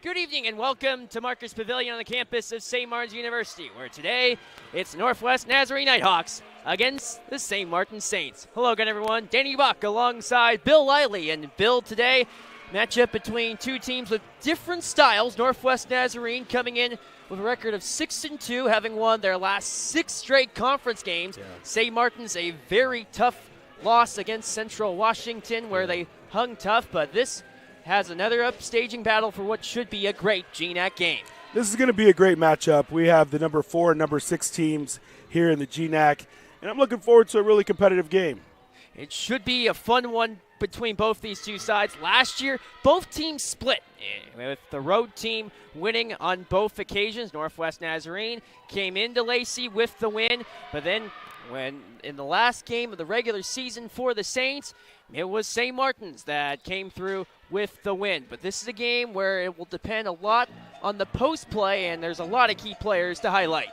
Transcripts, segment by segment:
Good evening and welcome to Marcus Pavilion on the campus of St. Martin's University, where today it's Northwest Nazarene Nighthawks against the St. Martin Saints. Hello again, everyone. Danny Buck alongside Bill Lively. And Bill, today, matchup between two teams with different styles. Northwest Nazarene coming in with a record of 6-2, having won their last 6 straight conference games. St. Martin's a very tough loss against Central Washington, where they hung tough, but this has another upstaging battle for what should be a great GNAC game. This is going to be a great matchup. We have the number 4 and number 6 teams here in the GNAC, and I'm looking forward to a really competitive game. It should be a fun one between both these two sides. Last year, both teams split, with the road team winning on both occasions. Northwest Nazarene came into Lacey with the win, but then when in the last game of the regular season for the Saints, it was St. Martin's that came through with the win. But this is a game where it will depend a lot on the post play, and there's a lot of key players to highlight.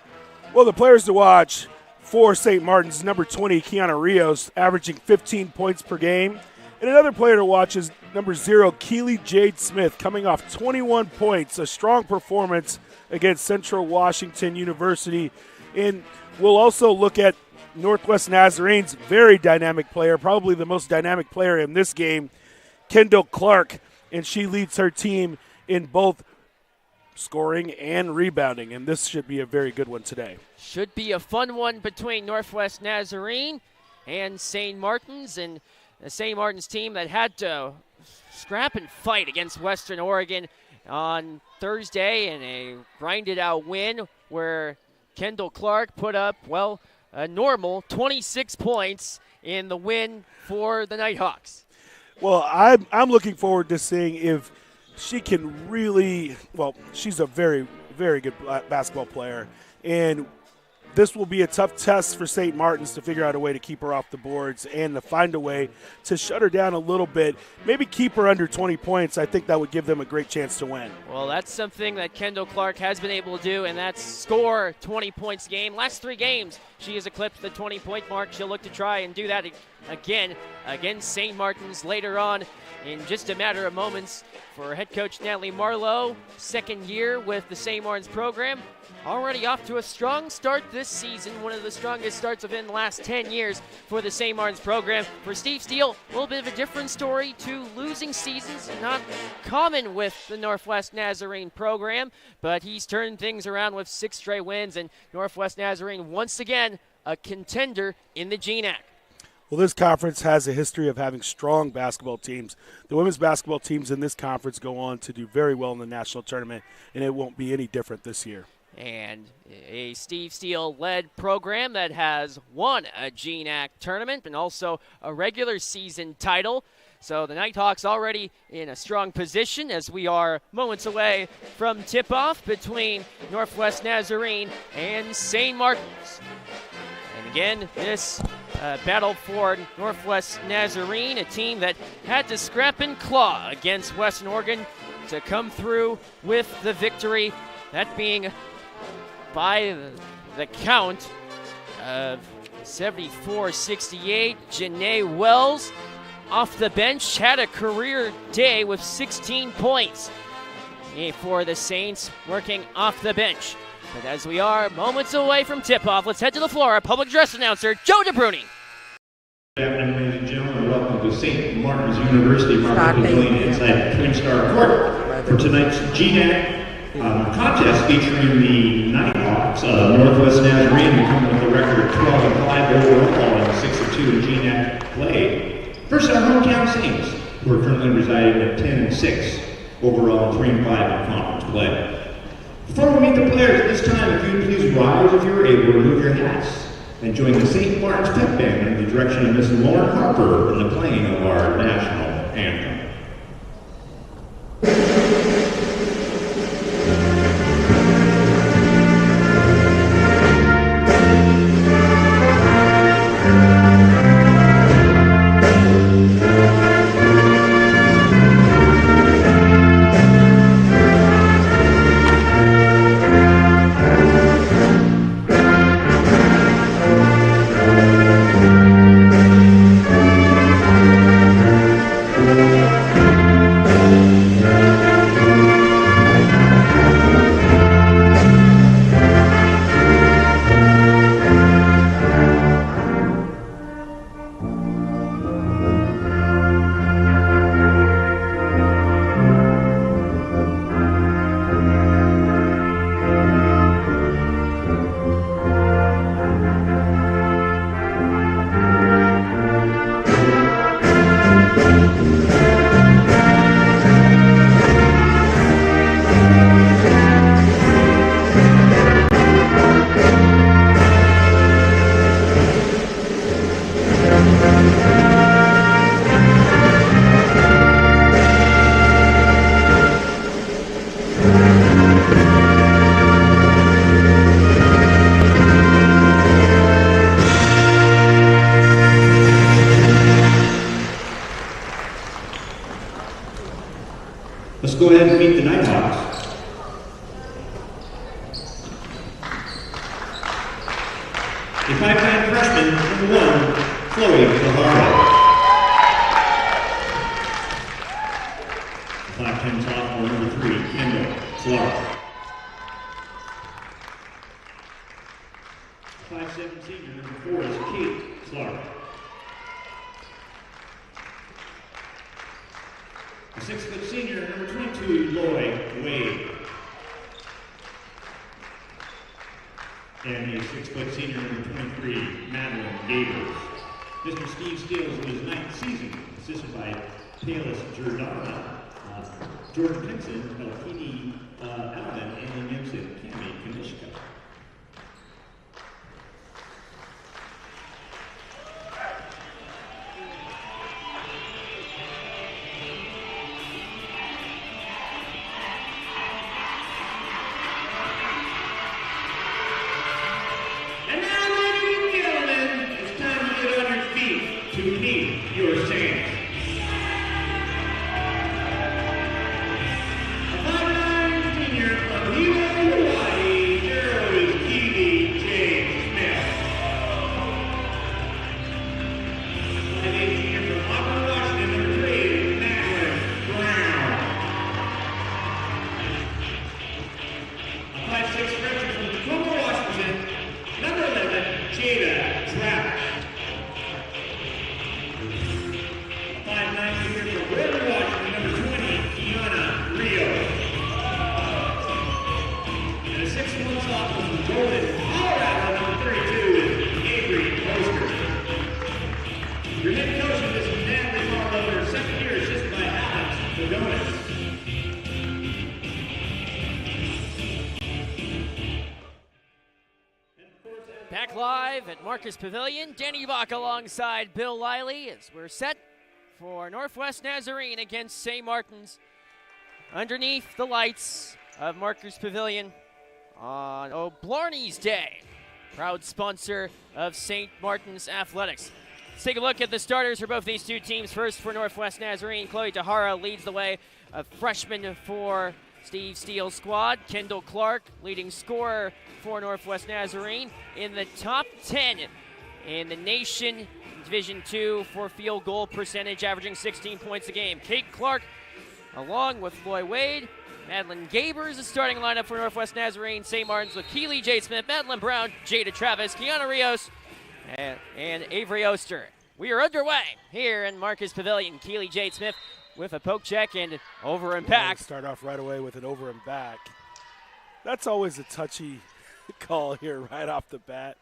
Well, the players to watch for St. Martin's, number 20, Kiana Rios, averaging 15 points per game. And another player to watch is number 0, Keely Jade Smith, coming off 21 points, a strong performance against Central Washington University. And we'll also look at Northwest Nazarene's very dynamic player, probably the most dynamic player in this game, Kendall Clark, and she leads her team in both scoring and rebounding, and this should be a very good one today. Should be a fun one between Northwest Nazarene and St. Martin's, and the St. Martin's team that had to scrap and fight against Western Oregon on Thursday in a grinded-out win where Kendall Clark put up, well, a normal 26 points in the win for the Nighthawks. Well, I'm looking forward to seeing if she can really, well, she's a very, very good basketball player, and this will be a tough test for St. Martin's to figure out a way to keep her off the boards and to find a way to shut her down a little bit, maybe keep her under 20 points. I think that would give them a great chance to win. Well, that's something that Kendall Clark has been able to do, and that's score 20 points a game. Last 3 games, she has eclipsed the 20-point mark. She'll look to try and do that again against St. Martin's later on in just a matter of moments. For head coach Natalie Marlowe, second year with the St. Martin's program, already off to a strong start this season, one of the strongest starts within the last 10 years for the St. Martin's program. For Steve Steele, a little bit of a different story to losing seasons, not common with the Northwest Nazarene program, but he's turned things around with 6 straight wins, and Northwest Nazarene once again a contender in the GNAC. Well, this conference has a history of having strong basketball teams. The women's basketball teams in this conference go on to do very well in the national tournament, and it won't be any different this year. And a Steve Steele-led program that has won a GNAC tournament and also a regular season title. So the Nighthawks already in a strong position as we are moments away from tip-off between Northwest Nazarene and St. Martin's. And again, this battle for Northwest Nazarene, a team that had to scrap and claw against Western Oregon to come through with the victory, that being by the count of 74-68. Janae Wells off the bench had a career day with 16 points for the Saints, working off the bench. But as we are moments away from tip-off, let's head to the floor. Our public address announcer, Joe DeBruni. Good afternoon, ladies and gentlemen. Welcome to St. Martin's University Marcus Pavilion inside Twin Star Court for tonight's GNAC contest featuring the Nighthawks of Northwest Nazarene, who come with a record of 12-5 overall and 6-2 in GNAC play, versus our hometown Saints, who are currently residing at 10-6 overall and 3-5 in conference play. Before we meet the players at this time, if you would please rise if you are able to remove your hats and join the St. Martin's Pep Band under the direction of Miss Lauren Harper in the playing of our national anthem. freshman, number 1, Chloe Guevara. 5'10" sophomore, number 3, Kendall Clark. 5'7" senior, number 4 is Kate Clark. A 6' senior, number 22, Lloyd Wade. And a 6' senior, number 23, Madeline Gabers. Mr. Steve Steele in his 9th season, assisted by Palis Jordana, Jordan Pinson, Elkini Alvin, Alan Gibson, Cami Kanishka. Back live at Marcus Pavilion, Danny Bach alongside Bill Liley as we're set for Northwest Nazarene against St. Martin's underneath the lights of Marcus Pavilion on O'Blarney's Day. Proud sponsor of St. Martin's Athletics. Let's take a look at the starters for both these two teams. First for Northwest Nazarene, Chloe Tahara leads the way, a freshman for Steve Steele's squad. Kendall Clark, leading scorer for Northwest Nazarene, in the top 10 in the nation Division II for field goal percentage, averaging 16 points a game. Kate Clark, along with Lloyd Wade. Madeline Gabers is starting lineup for Northwest Nazarene. St. Martin's with Keely Jade Smith, Madeline Brown, Jada Travis, Kiana Rios, and Avery Oster. We are underway here in Marcus Pavilion. Keely Jade Smith with a poke check and over and back. Start off right away with an over and back. That's always a touchy call here right off the bat.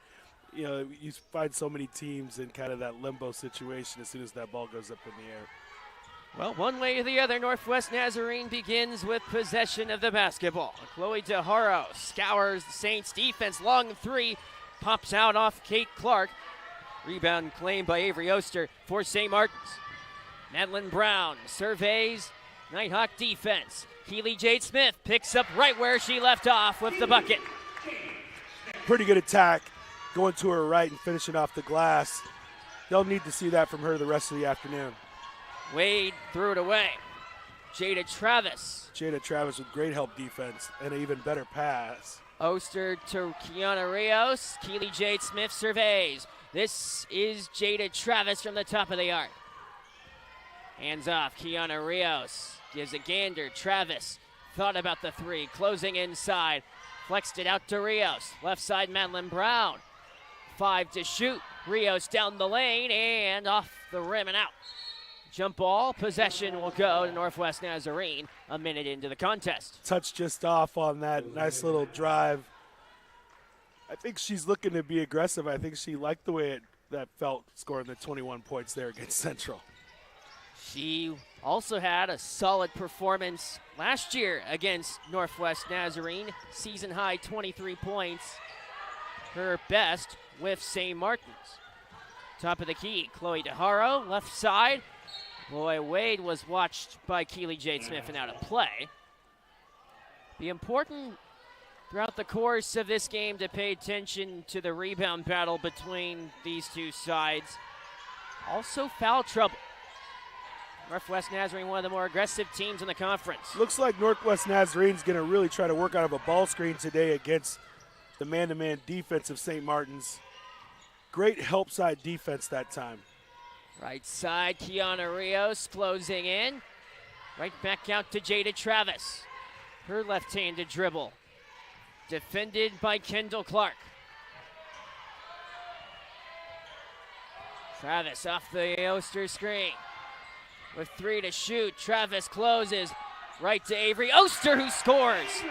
You know, you find so many teams in kind of that limbo situation as soon as that ball goes up in the air. Well, one way or the other, Northwest Nazarene begins with possession of the basketball. Chloe DeHaro scours the Saints defense. Long three pops out off Kate Clark. Rebound claimed by Avery Oster for St. Martin's. Madeline Brown surveys Nighthawk defense. Keely Jade Smith picks up right where she left off with the bucket. Pretty good attack, going to her right and finishing off the glass. They'll need to see that from her the rest of the afternoon. Wade threw it away. Jada Travis. Jada Travis with great help defense and an even better pass. Oster to Kiana Rios. Keely Jade Smith surveys. This is Jada Travis from the top of the arc. Hands off, Kiana Rios. Gives a gander. Travis thought about the three. Closing inside. Flexed it out to Rios. Left side, Madeline Brown. 5 to shoot. Rios down the lane and off the rim and out. Jump ball. Possession will go to Northwest Nazarene a minute into the contest. Touch just off on that nice little drive. I think she's looking to be aggressive. I think she liked the way that felt scoring the 21 points there against Central. She also had a solid performance last year against Northwest Nazarene. Season high 23 points. Her best with St. Martin's. Top of the key, Chloe DeHaro, left side. Lloyd Wade was watched by Keely Jade Smith and out of play. Be important throughout the course of this game to pay attention to the rebound battle between these two sides. Also foul trouble. Northwest Nazarene, one of the more aggressive teams in the conference. Looks like Northwest Nazarene's going to really try to work out of a ball screen today against the man-to-man defense of St. Martin's. Great help side defense that time. Right side, Kiana Rios closing in. Right back out to Jada Travis. Her left-handed dribble. Defended by Kendall Clark. Travis off the Oster screen. With 3 to shoot, Travis closes. Right to Avery Oster, who scores.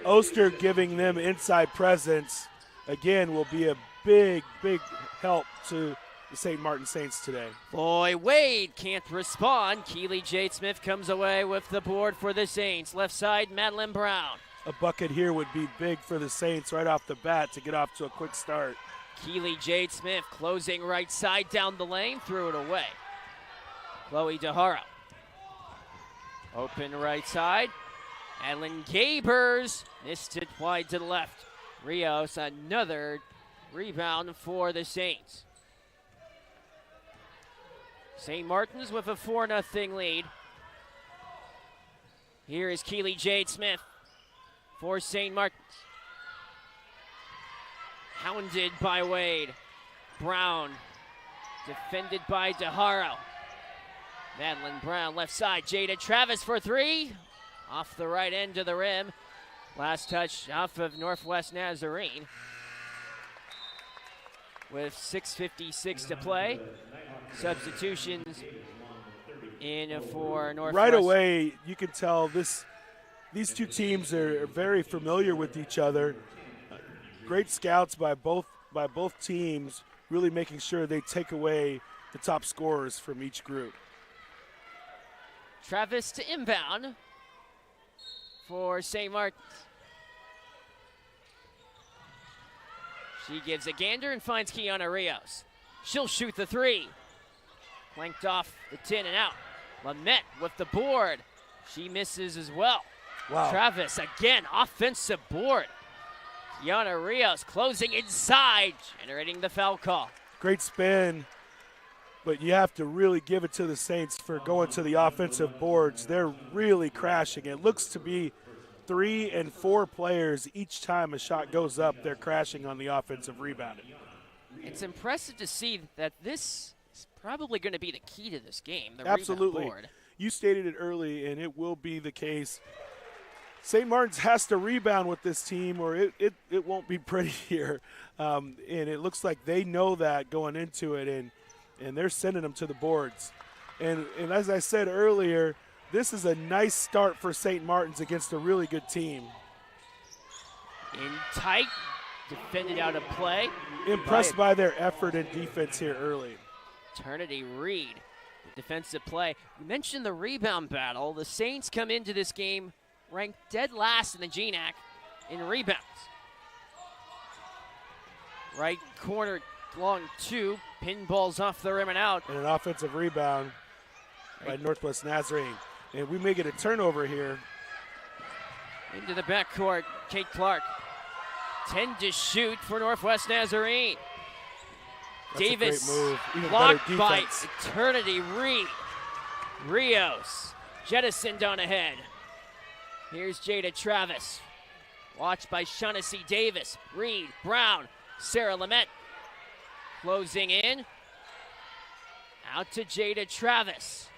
Oster giving them inside presence, again, will be a big, big help to the St. Martin Saints today. Boy, Wade can't respond. Keely Jade Smith comes away with the board for the Saints. Left side, Madeline Brown. A bucket here would be big for the Saints right off the bat to get off to a quick start. Keely Jade Smith closing right side down the lane, threw it away. Chloe DeHaro. Open right side. Ellen Gabers missed it wide to the left. Rios, another rebound for the Saints. St. Martin's with a 4-0 lead. Here is Keely Jade Smith for St. Martin's. Hounded by Wade. Brown defended by DeHaro. Madeline Brown left side. Jada Travis for 3. Off the right end of the rim. Last touch off of Northwest Nazarene. With 6:56 to play. Substitutions in for Northwest. Right away, you can tell these two teams are very familiar with each other. Great scouts by both teams, really making sure they take away the top scorers from each group. Travis to inbound for St. Martin's. She gives a gander and finds Kiana Rios. She'll shoot the 3. Flanked off the 10 and out. Lamette with the board. She misses as well. Wow. Travis again, offensive board. Kiana Rios closing inside, generating the foul call. Great spin, but you have to really give it to the Saints for going to the offensive boards. They're really crashing. It looks to be 3 and 4 players each time a shot goes up, they're crashing on the offensive rebounding. It's impressive to see that this is probably going to be the key to this game, the Absolutely. rebound board. You stated it early, and it will be the case. St. Martin's has to rebound with this team or it won't be pretty here. And it looks like they know that going into it, and they're sending them to the boards. And as I said earlier, this is a nice start for St. Martin's against a really good team. In tight, defended out of play. Impressed by their effort and defense here early. Eternity Reed, the defensive play. You mentioned the rebound battle. The Saints come into this game ranked dead last in the GNAC in rebounds. Right corner, long 2, pinballs off the rim and out. And an offensive rebound by Northwest Nazarene. And we may get a turnover here. Into the backcourt, Kate Clark. 10 to shoot for Northwest Nazarene. That's Davis a great move. Even blocked better by defense. Eternity Reed. Rios jettisoned on ahead. Here's Jada Travis. Watched by Shaughnessy Davis. Reed, Brown, Sarah Lamette. Closing in. Out to Jada Travis.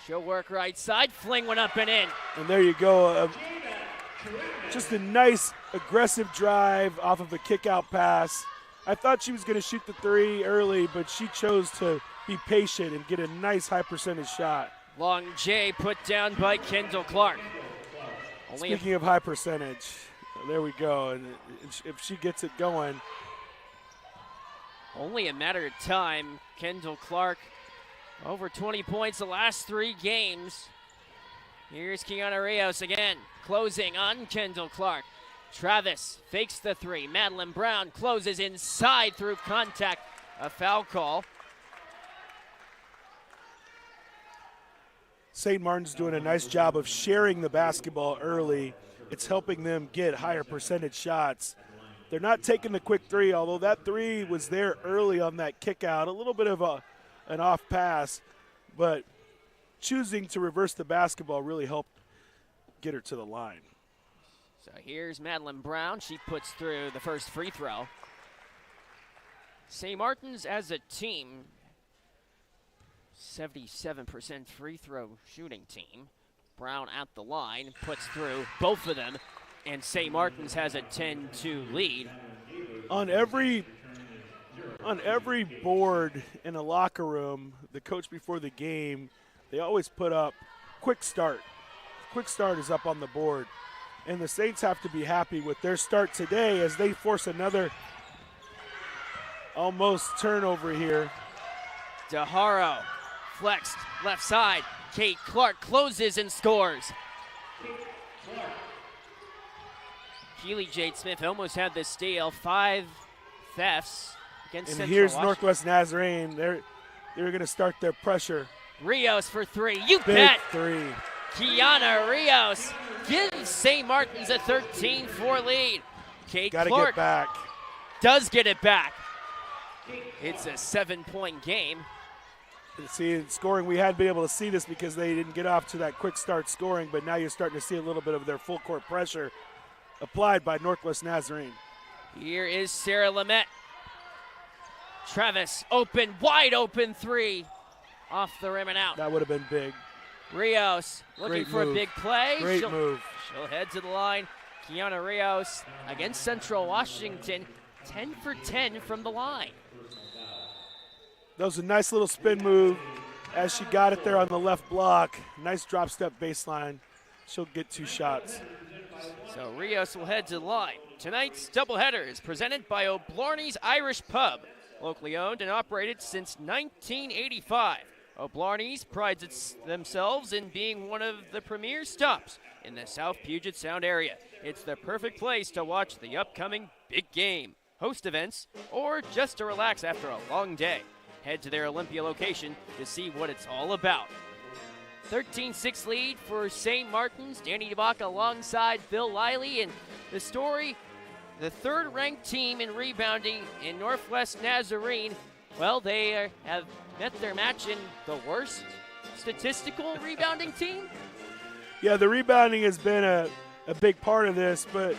She'll work right side. Fling one up and in. And there you go. Just a nice aggressive drive off of a kick-out pass. I thought she was going to shoot the 3 early, but she chose to be patient and get a nice high percentage shot. Long J put down by Kendall Clark. Speaking of high percentage, there we go. And if she gets it going. Only a matter of time. Kendall Clark over 20 points the last 3 games. Here's Kiana Rios again, closing on Kendall Clark. Travis fakes the 3. Madeline Brown closes inside through contact. A foul call. St. Martin's doing a nice job of sharing the basketball early. It's helping them get higher percentage shots. They're not taking the quick 3, although that 3 was there early on that kick out. A little bit of an off pass, but choosing to reverse the basketball really helped get her to the line. So here's Madeline Brown. She puts through the first free throw. St. Martin's as a team, 77% free throw shooting team. Brown at the line, puts through both of them, and St. Martin's has a 10-2 lead. On every board in a locker room, the coach before the game, they always put up quick start. Quick start is up on the board. And the Saints have to be happy with their start today as they force another almost turnover here. DeHaro flexed left side. Kate Clark closes and scores. Keely Jade Smith almost had the steal. 5 thefts against Central here's Washington. Northwest Nazarene. They're going to start their pressure. Rios for 3. You Big bet. 3. Kiana Rios gives St. Martin's a 13-4 lead. Kate Got to Clark get back. does get it back. It's a 7-point game. See, in scoring, we had been able to see this because they didn't get off to that quick start scoring, but now you're starting to see a little bit of their full court pressure applied by Northwest Nazarene. Here is Sarah Lamette. Travis open, wide open 3. Off the rim and out. That would have been big. Rios looking for a big play. Great move. She'll head to the line. Kiana Rios against Central Washington, 10 for 10 from the line. That was a nice little spin move as she got it there on the left block. Nice drop step baseline. She'll get 2 shots. So Rios will head to the line. Tonight's doubleheader is presented by O'Blarney's Irish Pub, locally owned and operated since 1985. O'Blarney's prides themselves in being one of the premier stops in the South Puget Sound area. It's the perfect place to watch the upcoming big game, host events, or just to relax after a long day. Head to their Olympia location to see what it's all about. 13-6 lead for St. Martin's. Danny DeBaca alongside Bill Lively. And the story, the third-ranked team in rebounding in Northwest Nazarene, well, they have met their match in the worst statistical rebounding team. Yeah, the rebounding has been a big part of this, but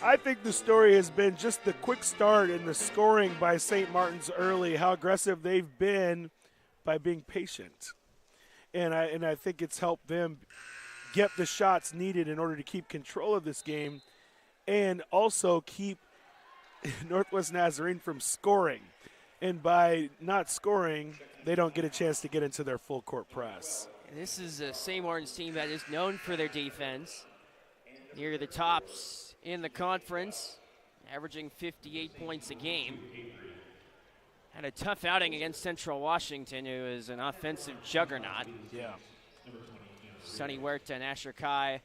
I think the story has been just the quick start and the scoring by St. Martin's early, how aggressive they've been by being patient. And I think it's helped them get the shots needed in order to keep control of this game and also keep Northwest Nazarene from scoring. And by not scoring, they don't get a chance to get into their full court press. This is a St. Martin's team that is known for their defense. Near the tops in the conference, averaging 58 points a game. Had a tough outing against Central Washington, who is an offensive juggernaut. Yeah. Sonny Huerta and Asher Kai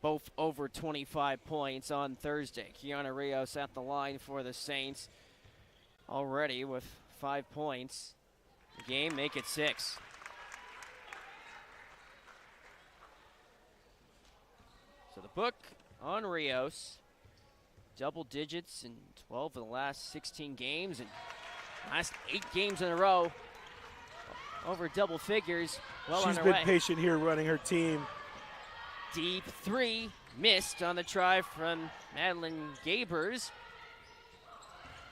both over 25 points on Thursday. Kiana Rios at the line for the Saints already with 5 points. The game, make it 6. So the book on Rios, double digits in 12 of the last 16 games, and last 8 games in a row over double figures. Well, she's been patient here running her team. Deep 3 missed on the try from Madeline Gabers.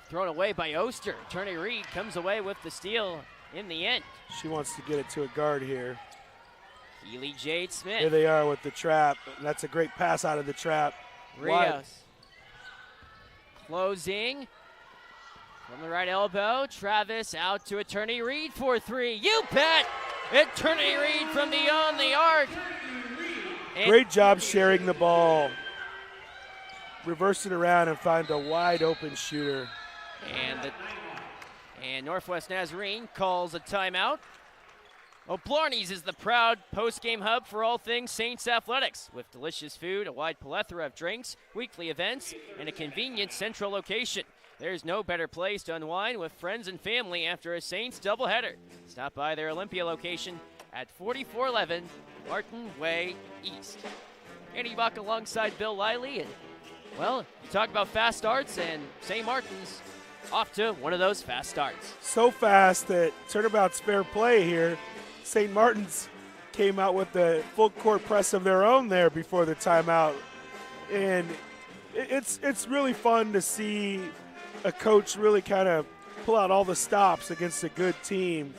Thrown away by Oster. Turney Reed comes away with the steal in the end. She wants to get it to a guard here. Keely Jade Smith. Here they are with the trap. And that's a great pass out of the trap. Rios. Wide. Closing. From the right elbow, Travis out to Attorney Reed for 3. You bet! Attorney Reed from beyond the arc. And great job sharing the ball. Reverse it around and find a wide open shooter. And Northwest Nazarene calls a timeout. O'Blarney's is the proud post-game hub for all things Saints athletics, with delicious food, a wide plethora of drinks, weekly events, and a convenient central location. There's no better place to unwind with friends and family after a Saints doubleheader. Stop by their Olympia location at 4411 Martin Way East. Andy Buck alongside Bill Lively, and well, you talk about fast starts, and St. Martin's off to one of those fast starts. So fast that turnabout's fair play here. St. Martin's came out with the full court press of their own there before the timeout. And it's really fun to see a coach really kind of pull out all the stops against a good team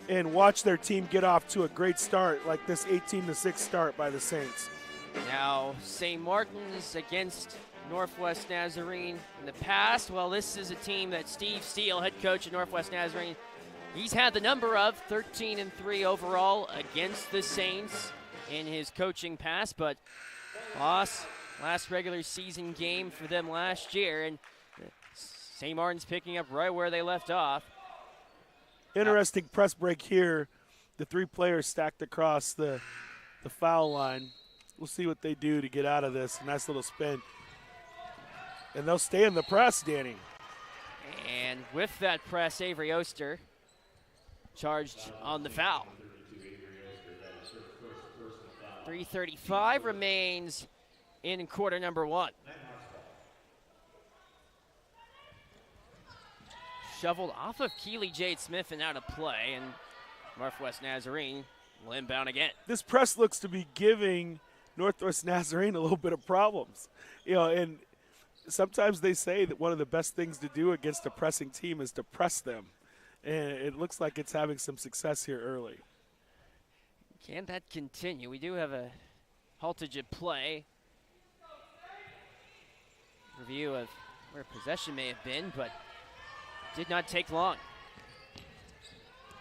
and watch their team get off to a great start like this 18-6 start by the Saints. Now, St. Martin's against Northwest Nazarene in the past. Well, this is a team that Steve Steele, head coach at Northwest Nazarene, he's had the number of 13-3 overall against the Saints in his coaching past, but lost last regular season game for them last year, and St. Martin's picking up right where they left off. Interesting press break here. The three players stacked across the foul line. We'll see what they do to get out of this. Nice little spin. And they'll stay in the press, Danny. And with that press, Avery Oster charged on the foul. 3:35 remains in quarter number one. Shoveled off of Keely Jade Smith and out of play, and Northwest Nazarene will inbound again. This press looks to be giving Northwest Nazarene a little bit of problems. And sometimes they say that one of the best things to do against a pressing team is to press them. And it looks like it's having some success here early. Can that continue? We do have a haltage at play. Review of where possession may have been, but did not take long.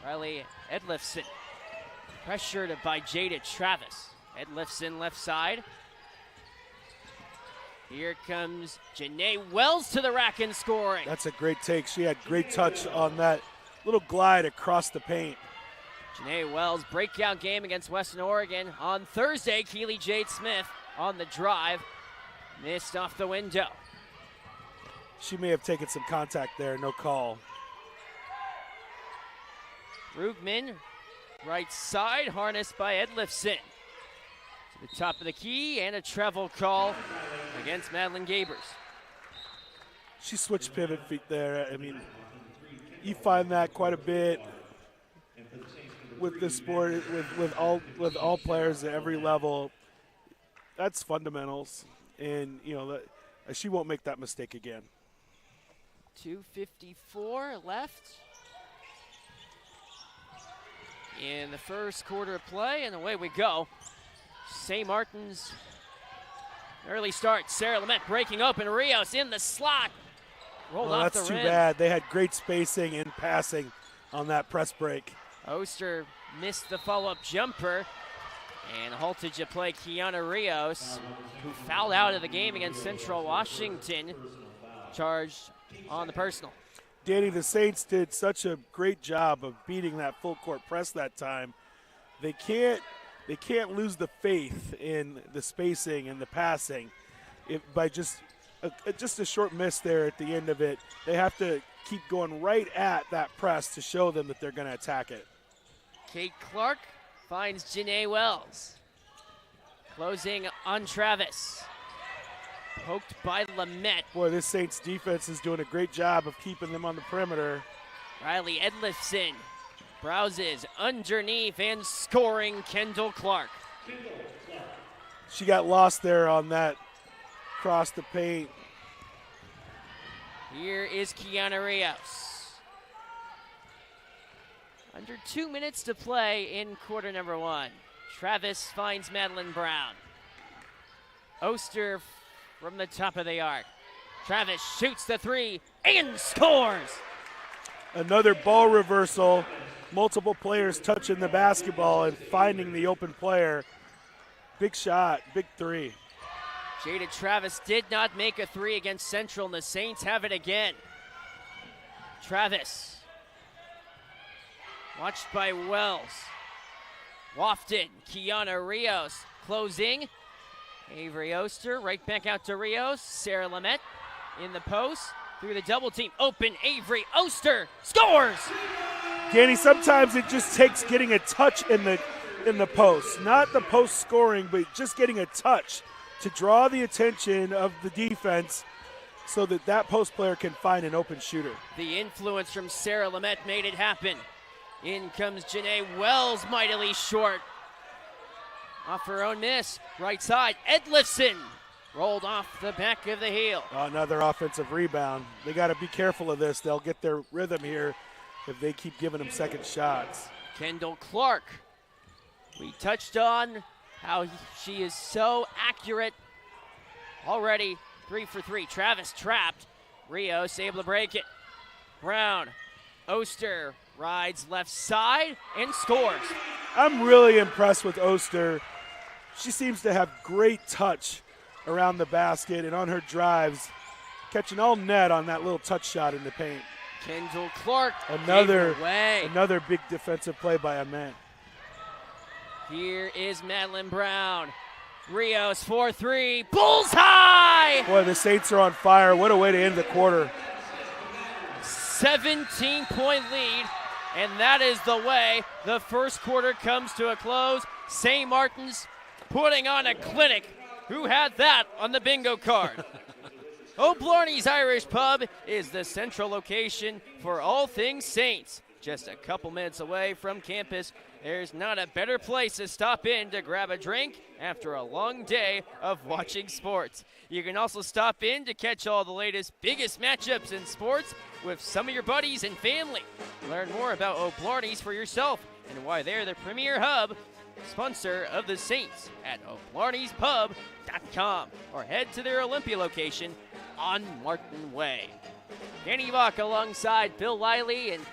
Riley Edlifson pressured by Jada Travis. Edlifson left side. Here comes Janae Wells to the rack and scoring. That's a great take. She had great touch on that little glide across the paint. Janae Wells, breakout game against Western Oregon. On Thursday, Keely Jade Smith on the drive. Missed off the window. She may have taken some contact there, no call. Rugman, right side, harnessed by Edlifson. To the top of the key, and a travel call against Madeline Gabers. She switched pivot feet there. I mean, you find that quite a bit with this sport, with all players at every level. That's fundamentals, and she won't make that mistake again. 2:54 left in the first quarter of play, and away we go. St. Martin's early start. Sarah Lamette breaking open. Rios in the slot. Rolled off the rim. That's too bad. They had great spacing and passing on that press break. Oster missed the follow-up jumper. And haltage at play, Kiana Rios, who fouled out of the game against Central Washington, charged on the personal. Danny, the Saints did such a great job of beating that full court press that time. They can't lose the faith in the spacing and the passing by just a short miss there at the end of it. They have to keep going right at that press to show them that they're going to attack it. Kate Clark finds Janae Wells. Closing on Travis. Poked by Lamette. Boy, this Saints defense is doing a great job of keeping them on the perimeter. Riley Edlifson browses underneath and scoring Kendall Clark. She got lost there on that cross the paint. Here is Kiana Rios. Under 2 minutes to play in quarter number one. Travis finds Madeline Brown. Oster from the top of the arc. Travis shoots the three and scores. Another ball reversal. Multiple players touching the basketball and finding the open player. Big shot, big three. Jada Travis did not make a three against Central, and the Saints have it again. Travis. Watched by Wells. Wafted. Kiana Rios closing. Avery Oster right back out to Rios. Sarah Lamette in the post. Through the double team. Open Avery Oster scores! Danny, sometimes it just takes getting a touch in the post. Not the post scoring, but just getting a touch to draw the attention of the defense so that post player can find an open shooter. The influence from Sarah Lamette made it happen. In comes Janae Wells, mightily short. Off her own miss, right side, Edlifson rolled off the back of the heel. Another offensive rebound. They got to be careful of this. They'll get their rhythm here if they keep giving them second shots. Kendall Clark. We touched on how she is so accurate. Already 3 for 3. Travis trapped. Rios able to break it. Brown. Oster rides left side and scores. I'm really impressed with Oster. She seems to have great touch around the basket and on her drives, catching all net on that little touch shot in the paint. Kendall Clark. Another big defensive play by Ament. Here is Madeline Brown. Rios 4-3. Bullseye! Boy, the Saints are on fire. What a way to end the quarter. 17-point lead, and that is the way the first quarter comes to a close. St. Martin's putting on a clinic. Who had that on the bingo card? O'Blarney's Irish Pub is the central location for all things Saints. Just a couple minutes away from campus, there's not a better place to stop in to grab a drink after a long day of watching sports. You can also stop in to catch all the latest, biggest matchups in sports with some of your buddies and family. Learn more about O'Blarney's for yourself and why they're the premier hub sponsor of the Saints at o'blarneyspub.com or head to their Olympia location on Martin Way. Danny Bach alongside Bill Lively, and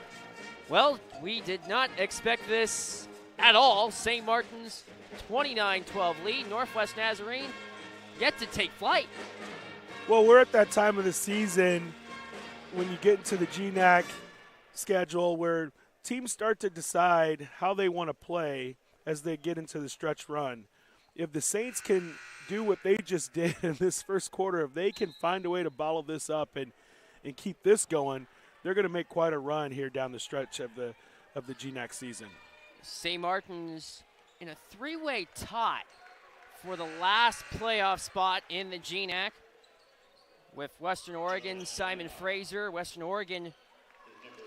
well, we did not expect this at all. St. Martin's 29-12 lead. Northwest Nazarene yet to take flight. Well, we're at that time of the season when you get into the GNAC schedule where teams start to decide how they want to play as they get into the stretch run. If the Saints can do what they just did in this first quarter, if they can find a way to bottle this up and keep this going, they're going to make quite a run here down the stretch of the GNAC season. St. Martin's in a three-way tie for the last playoff spot in the GNAC with Western Oregon, Simon Fraser. Western Oregon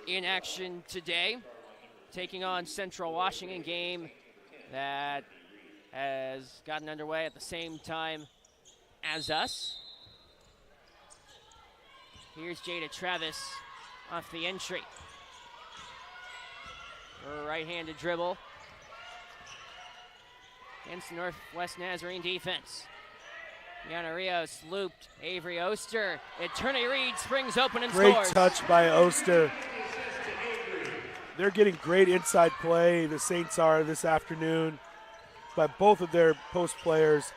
in action today, taking on Central Washington, game that has gotten underway at the same time as us. Here's Jada Travis off the entry. Her right-handed dribble against the Northwest Nazarene defense. Yana Rios looped. Avery Oster. Eternity Reed springs open and scores. Great touch by Oster. They're getting great inside play, the Saints are this afternoon, by both of their post players.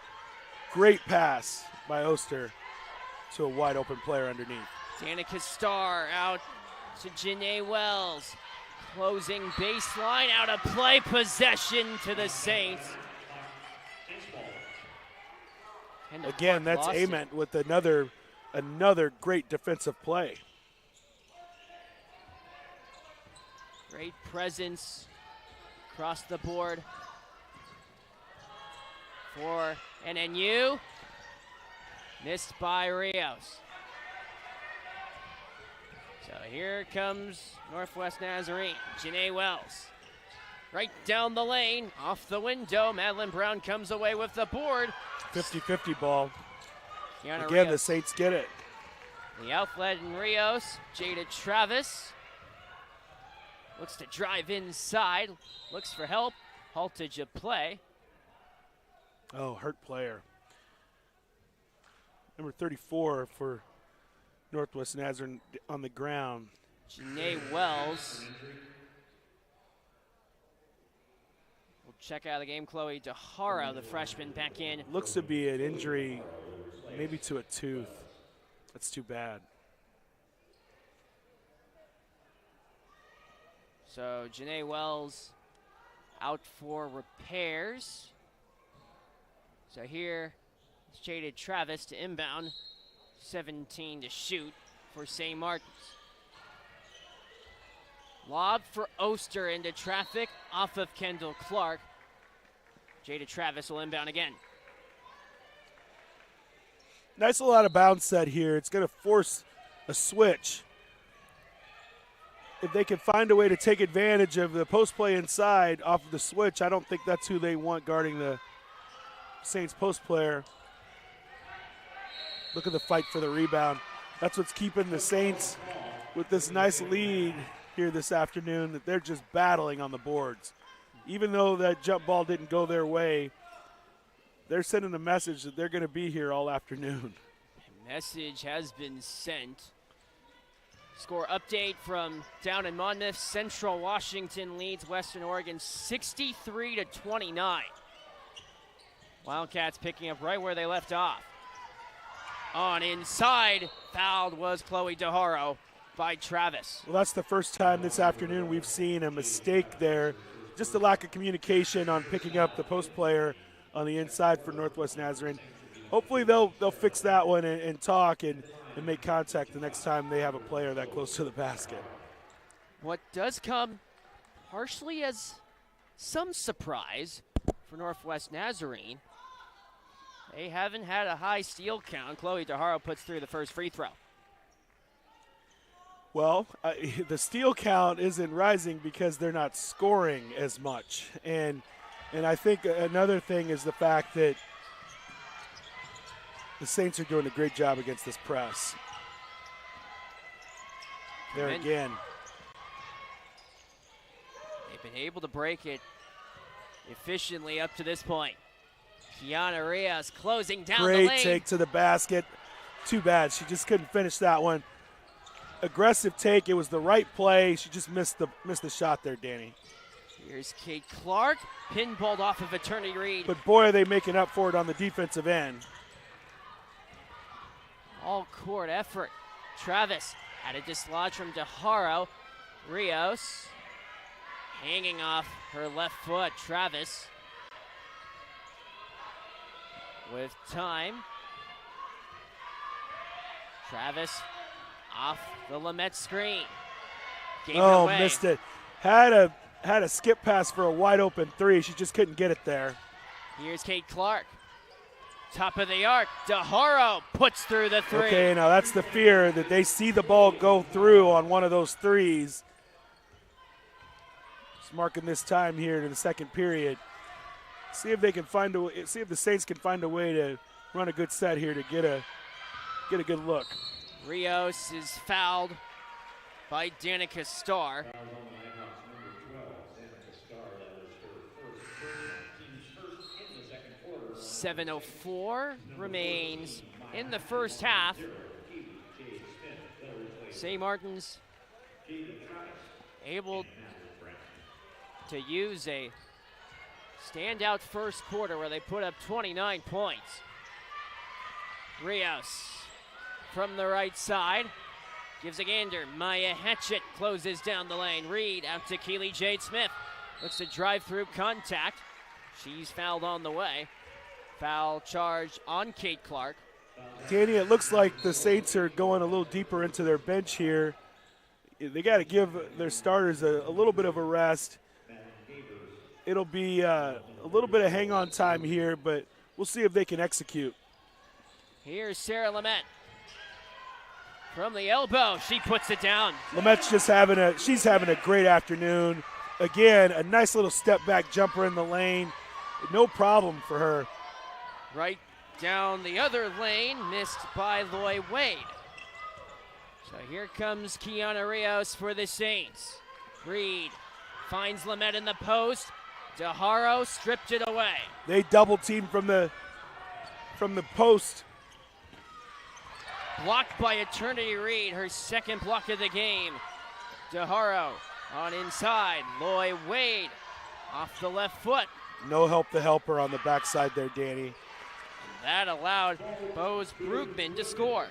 Great pass by Oster to a wide open player underneath. Danica Starr out to Janae Wells. Closing baseline, out of play, possession to the Saints. Again, that's Ament with another great defensive play. Great presence across the board for NNU. Missed by Rios. So here comes Northwest Nazarene. Janae Wells. Right down the lane, off the window. Madeline Brown comes away with the board. 50-50 ball. Kiana Again, Rios. the Saints get it. The outlet in Rios. Jada Travis looks to drive inside. Looks for help. Haltage of play. Oh, hurt player. Number 34 for Northwest Nazarene on the ground. Janae Wells. We'll check out the game. Chloe DeHara, the freshman, back in. Looks to be an injury, maybe to a tooth. That's too bad. So Janae Wells out for repairs. So here is Jada Travis to inbound. 17 to shoot for St. Martin's. Lob for Oster into traffic off of Kendall Clark. Jada Travis will inbound again. Nice little out of bounds set here. It's going to force a switch. If they can find a way to take advantage of the post play inside off of the switch, I don't think that's who they want guarding the Saints post player. Look at the fight for the rebound. That's what's keeping the Saints with this nice lead here this afternoon, that they're just battling on the boards. Even though that jump ball didn't go their way, they're sending a message that they're going to be here all afternoon. A message has been sent. Score update from down in Monmouth. Central Washington leads Western Oregon 63-29. Wildcats picking up right where they left off. On inside, fouled was Chloe DeHaro by Travis. Well, that's the first time this afternoon we've seen a mistake there. Just a lack of communication on picking up the post player on the inside for Northwest Nazarene. Hopefully they'll fix that one and talk and make contact the next time they have a player that close to the basket. What does come partially as some surprise for Northwest Nazarene, they haven't had a high steal count. Chloe DeHaro puts through the first free throw. Well, the steal count isn't rising because they're not scoring as much. And I think another thing is the fact that the Saints are doing a great job against this press. There again. They've been able to break it efficiently up to this point. Kiana Rios closing down the lane. Great take to the basket. Too bad. She just couldn't finish that one. Aggressive take. It was the right play. She just missed the shot there, Danny. Here's Kate Clark. Pinballed off of Eternity Reed. But boy, are they making up for it on the defensive end. All court effort. Travis had a dislodge from DeHaro. Rios hanging off her left foot. Travis with time. Travis off the Lamette screen. Gave it away. Missed it. Had a skip pass for a wide open three. She just couldn't get it there. Here's Kate Clark. Top of the arc. DeHaro puts through the three. Okay, now that's the fear, that they see the ball go through on one of those threes. Just marking this time here to the second period. See if they can find a way, see if the Saints can find a way to run a good set here to get a good look. Rios is fouled by Danica Starr. 7:04 remains in the first half. St. Martin's able to use a standout first quarter where they put up 29 points. Rios from the right side gives a gander. Maya Hatchett closes down the lane. Reed out to Keely Jade Smith. Looks to drive through contact. She's fouled on the way. Foul charge on Kate Clark. Danny, it looks like the Saints are going a little deeper into their bench here. They got to give their starters a little bit of a rest. It'll be a little bit of hang-on time here, but we'll see if they can execute. Here's Sarah Lamette. From the elbow, she puts it down. Lamette's just having a great afternoon. Again, a nice little step-back jumper in the lane. No problem for her. Right down the other lane, missed by Loy Wade. So here comes Kiana Rios for the Saints. Reed finds Lamette in the post. DeHaro stripped it away. They double team from the post. Blocked by Eternity Reed, her second block of the game. DeHaro on inside. Loy Wade off the left foot. No help to help her on the backside there, Danny. That allowed Bose Brugman to score.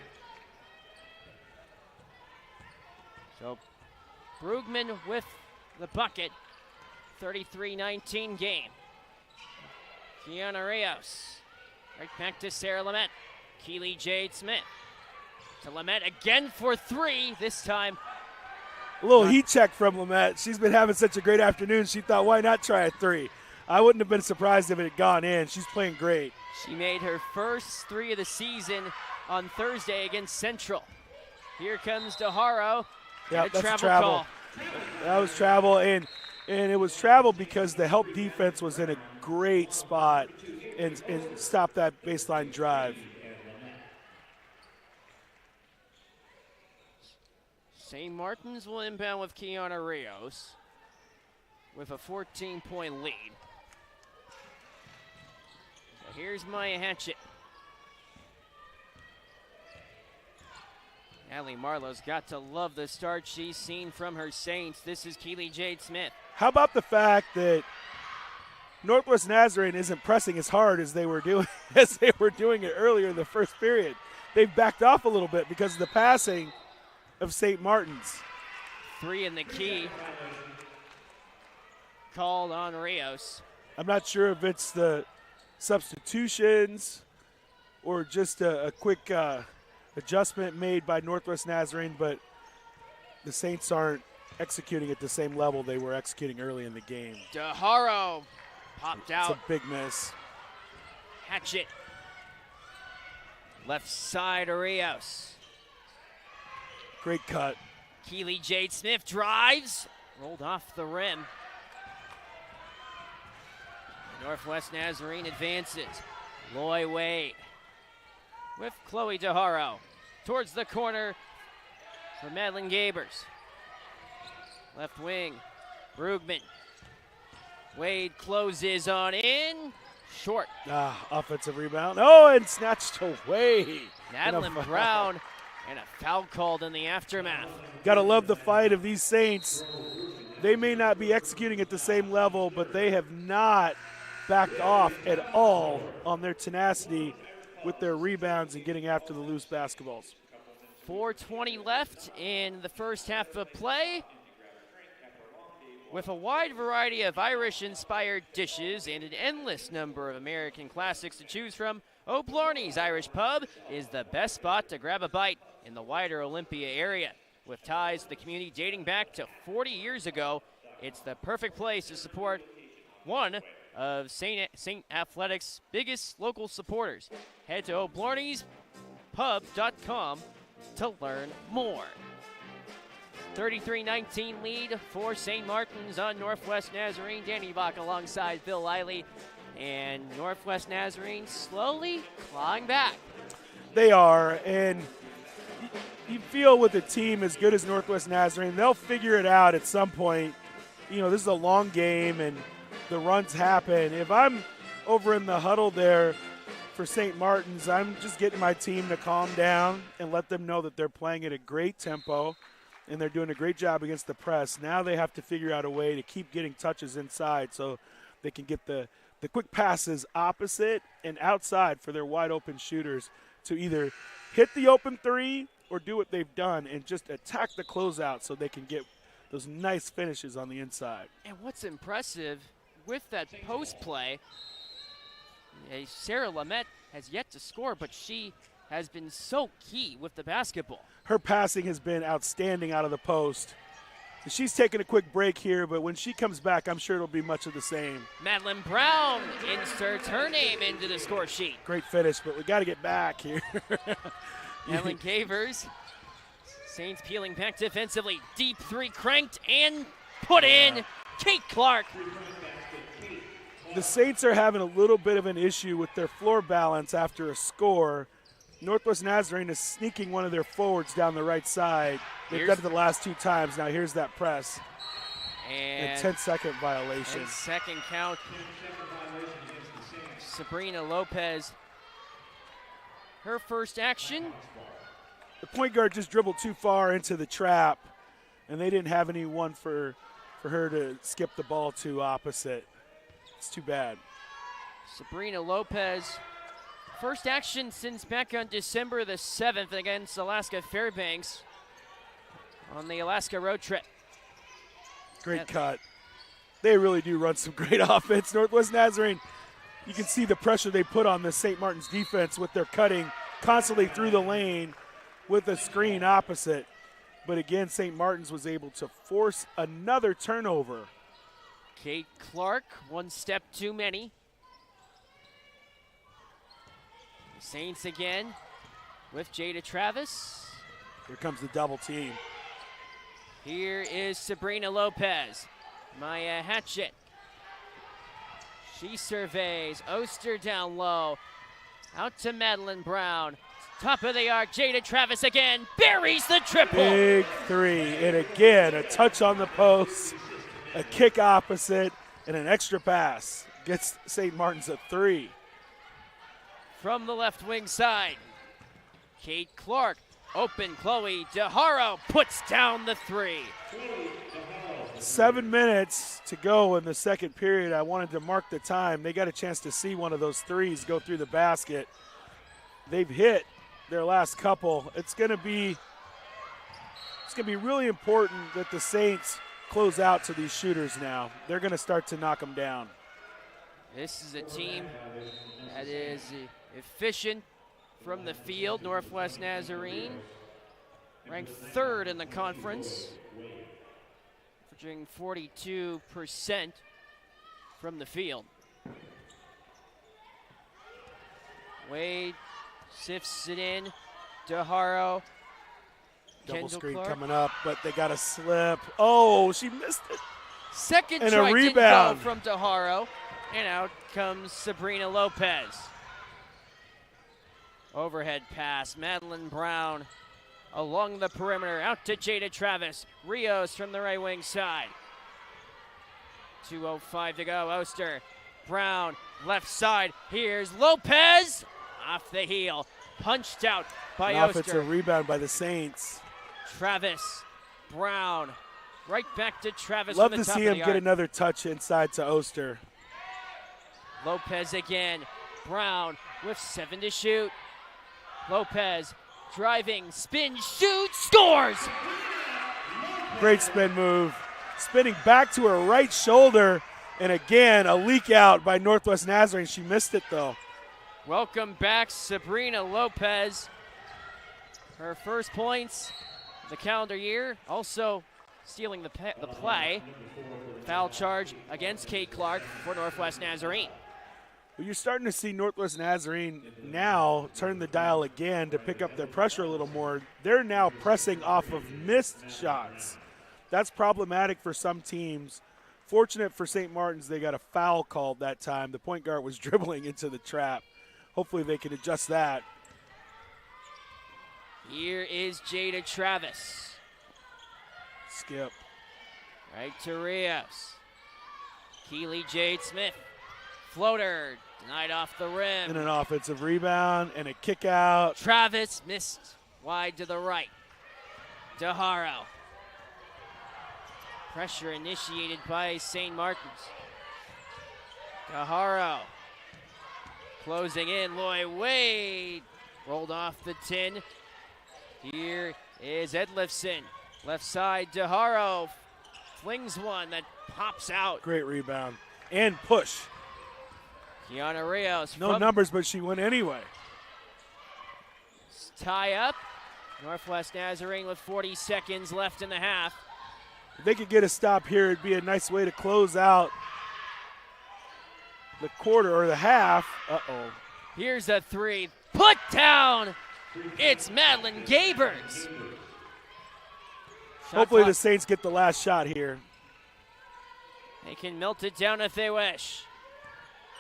So Brugman with the bucket. 33-19 game. Kiana Rios. Right back to Sarah Lamette. Keely Jade Smith. To Lamette again for three. This time. A little heat check from Lamette. She's been having such a great afternoon. She thought, why not try a three? I wouldn't have been surprised if it had gone in. She's playing great. She made her first three of the season on Thursday against Central. Here comes DeHaro. Yeah, a that's travel call. That was travel, and it was travel because the help defense was in a great spot and stopped that baseline drive. St. Martin's will inbound with Kiana Rios with a 14-point lead. So here's Maya Hatchett. Natalie Marlowe's got to love the start she's seen from her Saints. This is Keely Jade Smith. How about the fact that Northwest Nazarene isn't pressing as hard as they were doing it earlier in the first period? They've backed off a little bit because of the passing of St. Martin's. 3 in the key. Called on Rios. I'm not sure if it's the substitutions or just a quick adjustment made by Northwest Nazarene, but the Saints aren't executing at the same level they were executing early in the game. DeHaro popped out. It's a big miss. Hatchett. Left side of Rios. Great cut. Keely Jade Smith drives. Rolled off the rim. Northwest Nazarene advances. Loy Wade with Chloe DeHaro towards the corner for Madeline Gabers. Left wing, Brugman. Wade closes on in. Short. Offensive rebound. Oh, and snatched away. Madeline Brown, and a foul called in the aftermath. Gotta love the fight of these Saints. They may not be executing at the same level, but they have not backed off at all on their tenacity with their rebounds and getting after the loose basketballs. 4:20 left in the first half of play. With a wide variety of Irish-inspired dishes and an endless number of American classics to choose from, O'Blarney's Irish Pub is the best spot to grab a bite in the wider Olympia area. With ties to the community dating back to 40 years ago, it's the perfect place to support one of St. Athletics' biggest local supporters. Head to o'blarneyspub.com to learn more. 33-19 lead for St. Martin's on Northwest Nazarene. Danny Bach alongside Phil Eiley. And Northwest Nazarene slowly clawing back. They are, and you feel with a team as good as Northwest Nazarene, they'll figure it out at some point. You know, this is a long game, and the runs happen. If I'm over in the huddle there for St. Martin's, I'm just getting my team to calm down and let them know that they're playing at a great tempo and they're doing a great job against the press. Now they have to figure out a way to keep getting touches inside so they can get the quick passes opposite and outside for their wide open shooters to either hit the open three or do what they've done and just attack the closeout so they can get those nice finishes on the inside. And what's impressive with that post play, Sarah Lamette has yet to score, but she has been so key with the basketball. Her passing has been outstanding out of the post. She's taking a quick break here, but when she comes back, I'm sure it'll be much of the same. Madeline Brown inserts her name into the score sheet. Great finish, but we got to get back here. Ellen Cavers. Saints peeling back defensively. Deep three cranked and put in. Kate Clark. The Saints are having a little bit of an issue with their floor balance after a score. Northwest Nazarene is sneaking one of their forwards down the right side. They've done it the last 2 times. Now here's that press. And a 10-second violation. 10-second count. Sabrina Lopez. Her first action. The point guard just dribbled too far into the trap, and they didn't have anyone for her to skip the ball to opposite. It's too bad. Sabrina Lopez. First action since back on December the 7th against Alaska Fairbanks on the Alaska road trip. Great cut. They really do run some great offense. Northwest Nazarene, you can see the pressure they put on the St. Martin's defense with their cutting constantly through the lane with a screen opposite. But again, St. Martin's was able to force another turnover. Kate Clark, one step too many. Saints again with Jada Travis. Here comes the double team. Here is Sabrina Lopez. Maya Hatchett. She surveys. Oster down low. Out to Madeline Brown. Top of the arc, Jada Travis again, buries the triple. Big three, and again, a touch on the post, a kick opposite, and an extra pass. Gets St. Martin's a 3. From the left wing side, Kate Clark, open, Chloe DeHaro puts down the 3. 7 minutes to go in the second period. I wanted to mark the time. They got a chance to see one of those threes go through the basket. They've hit their last couple. It's going to be really important that the Saints close out to these shooters now. They're going to start to knock them down. This is a team that is efficient from the field. Northwest Nazarene ranked 3rd in the conference, averaging 42% from the field. Wade sifts it in. DeHaro. Double screen Clark coming up, but they got a slip. Oh, she missed it. Second and try a rebound didn't go from DeHaro, and out comes Sabrina Lopez. Overhead pass, Madeline Brown along the perimeter, out to Jada Travis. Rios from the right wing side. 2:05 to go, Oster. Brown, left side, here's Lopez. Off the heel, punched out by An Oster. offensive rebound by the Saints. Travis, Brown, right back to Travis. Love from the to top see of him the get arc. another touch inside to Oster. Lopez again. Brown with 7 to shoot. Lopez driving, spin, shoot, scores! Great spin move. Spinning back to her right shoulder, and again, a leak out by Northwest Nazarene. She missed it, though. Welcome back, Sabrina Lopez. Her first points of the calendar year. Also stealing the play. Foul charge against Kate Clark for Northwest Nazarene. Well, you're starting to see Northwest Nazarene now turn the dial again to pick up their pressure a little more. They're now pressing off of missed shots. That's problematic for some teams. Fortunate for St. Martin's, they got a foul called that time. The point guard was dribbling into the trap. Hopefully they can adjust that. Here is Jada Travis. Skip. Right to Rios. Keely Jade Smith. Floater, denied off the rim. And an offensive rebound and a kick out. Travis missed wide to the right. DeHaro. Pressure initiated by St. Martin's. DeHaro. Closing in, Loy Wade. Rolled off the tin. Here is Edlifson. Left side, DeHaro. Flings one that pops out. Great rebound. And push. Kiana Rios. No numbers, but she went anyway. Tie up. Northwest Nazarene with 40 seconds left in the half. If they could get a stop here, it'd be a nice way to close out the quarter or the half. Uh-oh. Here's a 3. Put down. It's Madeline Gabers. Hopefully the Saints get the last shot here. They can melt it down if they wish.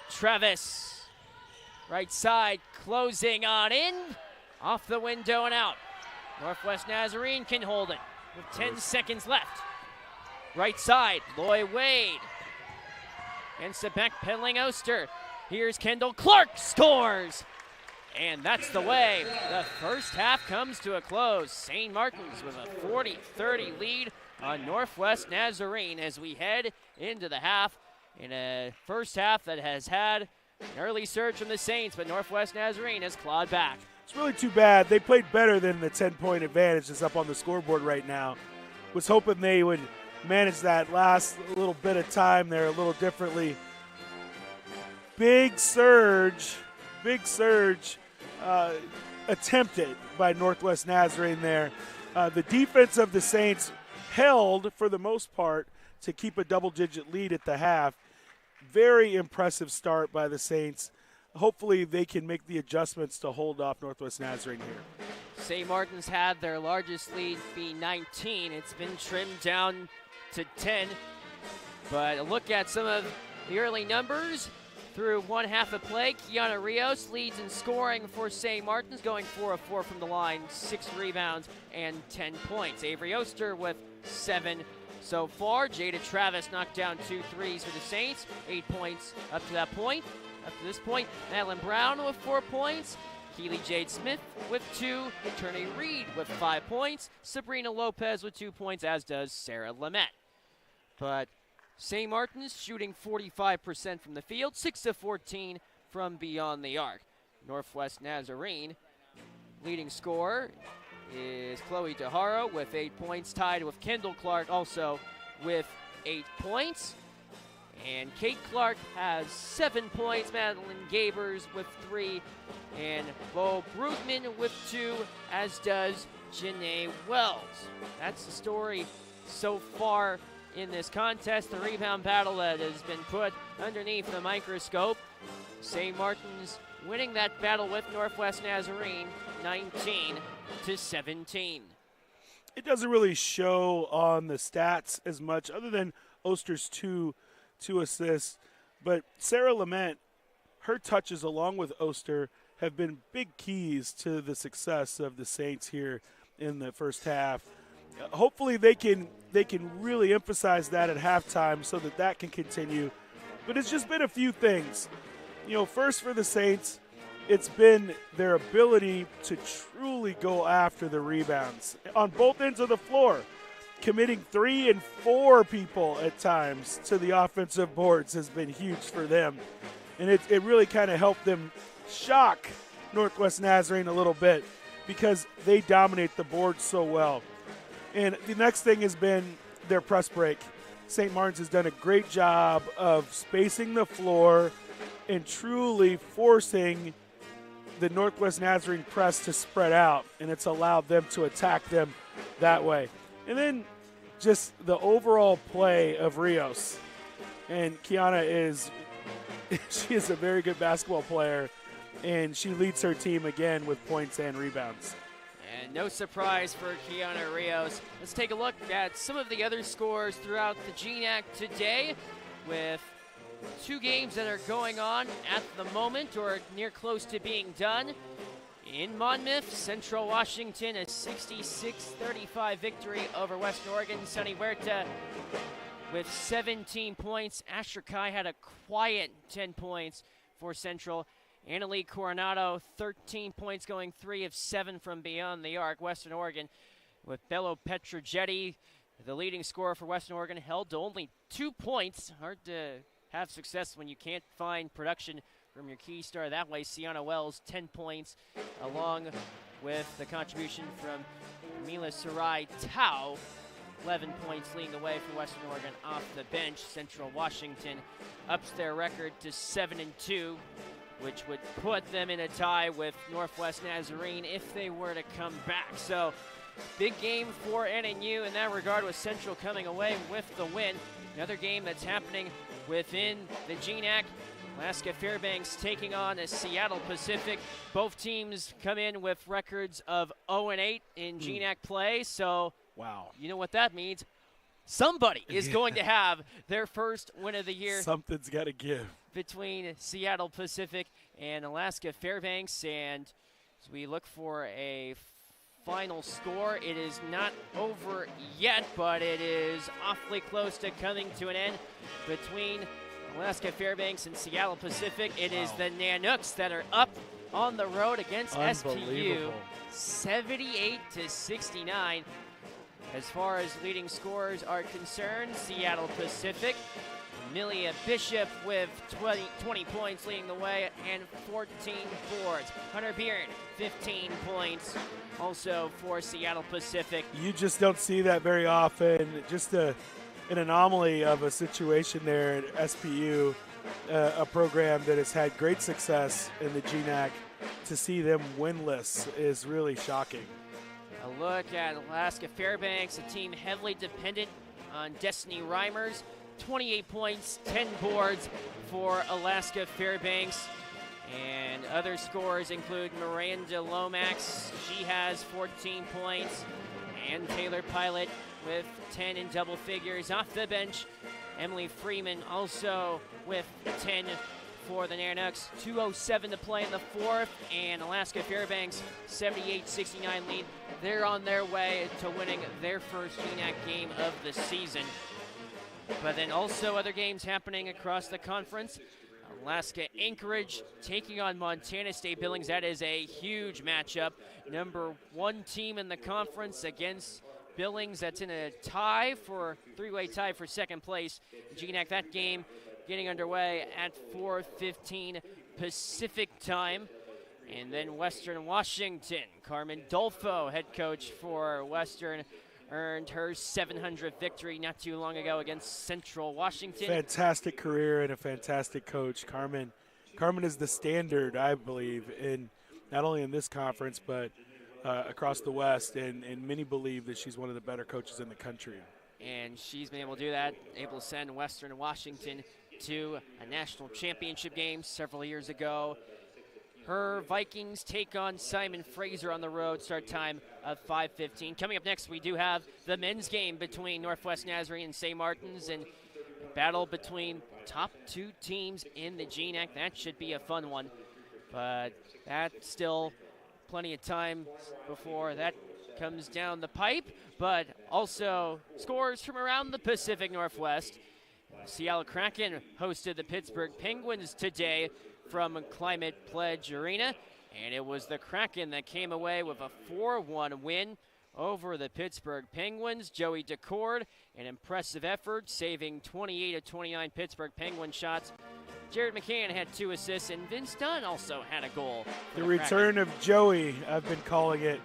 Travis, right side, closing on in. Off the window and out. Northwest Nazarene can hold it with 10 seconds left. Right side, Loy Wade. Against the backpedaling Oster. Here's Kendall Clark, scores! And that's the way the first half comes to a close. St. Martin's with a 40-30 lead on Northwest Nazarene as we head into the half in a first half that has had an early surge from the Saints, but Northwest Nazarene has clawed back. It's really too bad. They played better than the 10-point advantage that's up on the scoreboard right now. Was hoping they would manage that last little bit of time there a little differently. Big surge attempted by Northwest Nazarene there. The defense of the Saints held, for the most part, to keep a double-digit lead at the half. Very impressive start by the Saints. Hopefully they can make the adjustments to hold off Northwest Nazarene here. St. Martin's had their largest lead be 19. It's been trimmed down to 10. But a look at some of the early numbers. Through one half of play, Kiana Rios leads in scoring for St. Martin's, going 4 of 4 from the line, 6 rebounds and 10 points. Avery Oster with 7 so far. Jada Travis knocked down 2 threes for the Saints, 8 points up to that point. Up to this point, Madeline Brown with 4 points. Keely Jade Smith with 2, Attorney Reed with 5 points, Sabrina Lopez with 2 points, as does Sarah Lamette. But St. Martin's shooting 45% from the field, 6 of 14 from beyond the arc. Northwest Nazarene, leading scorer is Chloe DeHaro with 8 points, tied with Kendall Clark also with 8 points. And Kate Clark has 7 points, Madeline Gabers with 3, and Bo Brugman with 2, as does Janae Wells. That's the story so far in this contest. The rebound battle that has been put underneath the microscope. St. Martin's winning that battle with Northwest Nazarene, 19-17. It doesn't really show on the stats as much, other than Oster's two assists. But Sarah Lamette, her touches along with Oster have been big keys to the success of the Saints here in the first half. Hopefully they can really emphasize that at halftime so that can continue. But it's just been a few things. First for the Saints, it's been their ability to truly go after the rebounds on both ends of the floor. Committing 3 and 4 people at times to the offensive boards has been huge for them. And it really kind of helped them shock Northwest Nazarene a little bit because they dominate the board so well. And the next thing has been their press break. St. Martin's has done a great job of spacing the floor and truly forcing the Northwest Nazarene press to spread out, and it's allowed them to attack them that way. And then just the overall play of Rios. And Kiana she is a very good basketball player, and she leads her team again with points and rebounds. And no surprise for Kiana Rios. Let's take a look at some of the other scores throughout the GNAC today, with 2 games that are going on at the moment or near close to being done. In Monmouth, Central Washington, a 66-35 victory over Western Oregon. Sunny Huerta with 17 points. Asher Kai had a quiet 10 points for Central. Annalie Coronado, 13 points, going 3 of 7 from beyond the arc. Western Oregon with Bello Petrogetti, the leading scorer for Western Oregon, held to only 2 points. Hard to have success when you can't find production from your key star that way. Sienna Wells, 10 points, along with the contribution from Mila Sarai Tao, 11 points leading the way for Western Oregon off the bench. Central Washington ups their record to 7-2, which would put them in a tie with Northwest Nazarene if they were to come back. So big game for NNU in that regard, with Central coming away with the win. Another game that's happening within the GNAC. Alaska Fairbanks taking on a Seattle Pacific. Both teams come in with records of 0-8 in GNAC play. So wow, you know what that means. Somebody is going to have their first win of the year. Something's got to give Between Seattle Pacific and Alaska Fairbanks. And as we look for a final score, it is not over yet, but it is awfully close to coming to an end between Alaska Fairbanks and Seattle Pacific. It is the Nanooks that are up on the road against SPU, 78-69. As far as leading scorers are concerned, Seattle Pacific, Amelia Bishop with 20 points leading the way and 14 boards. Hunter Beard, 15 points also for Seattle Pacific. You just don't see that very often. Just an anomaly of a situation there at SPU, a program that has had great success in the GNAC. To see them winless is really shocking. A look at Alaska Fairbanks, a team heavily dependent on Destiny Reimers. 28 points, 10 boards for Alaska Fairbanks. And other scores include Miranda Lomax. She has 14 points. And Taylor Pilot with 10 in double figures. Off the bench, Emily Freeman also with 10 for the Nanooks. 2:07 to play in the fourth, and Alaska Fairbanks 78-69 lead. They're on their way to winning their first GNAC game of the season. But then also other games happening across the conference. Alaska Anchorage taking on Montana State Billings. That is a huge matchup. Number 1 team in the conference against Billings. That's in a tie for three-way tie for second place. GNAC, that game getting underway at 4:15 Pacific time. And then Western Washington. Carmen Dolfo, head coach for Western, earned her 700th victory not too long ago against Central Washington. Fantastic career and a fantastic coach. Carmen is the standard, I believe, in not only in this conference but across the West, and many believe that she's one of the better coaches in the country. And she's been able to do that, able to send Western Washington to a national championship game several years ago. Her Vikings take on Simon Fraser on the road, start time of 5:15. Coming up next, we do have the men's game between Northwest Nazarene and St. Martin's, and a battle between top 2 teams in the GNAC. That should be a fun one, but that's still plenty of time before that comes down the pipe. But also scores from around the Pacific Northwest. Seattle Kraken hosted the Pittsburgh Penguins today from Climate Pledge Arena, and it was the Kraken that came away with a 4-1 win over the Pittsburgh Penguins. Joey Decord, an impressive effort, saving 28 of 29 Pittsburgh Penguin shots. Jared McCann had 2 assists, and Vince Dunn also had a goal. The return of Joey, I've been calling it.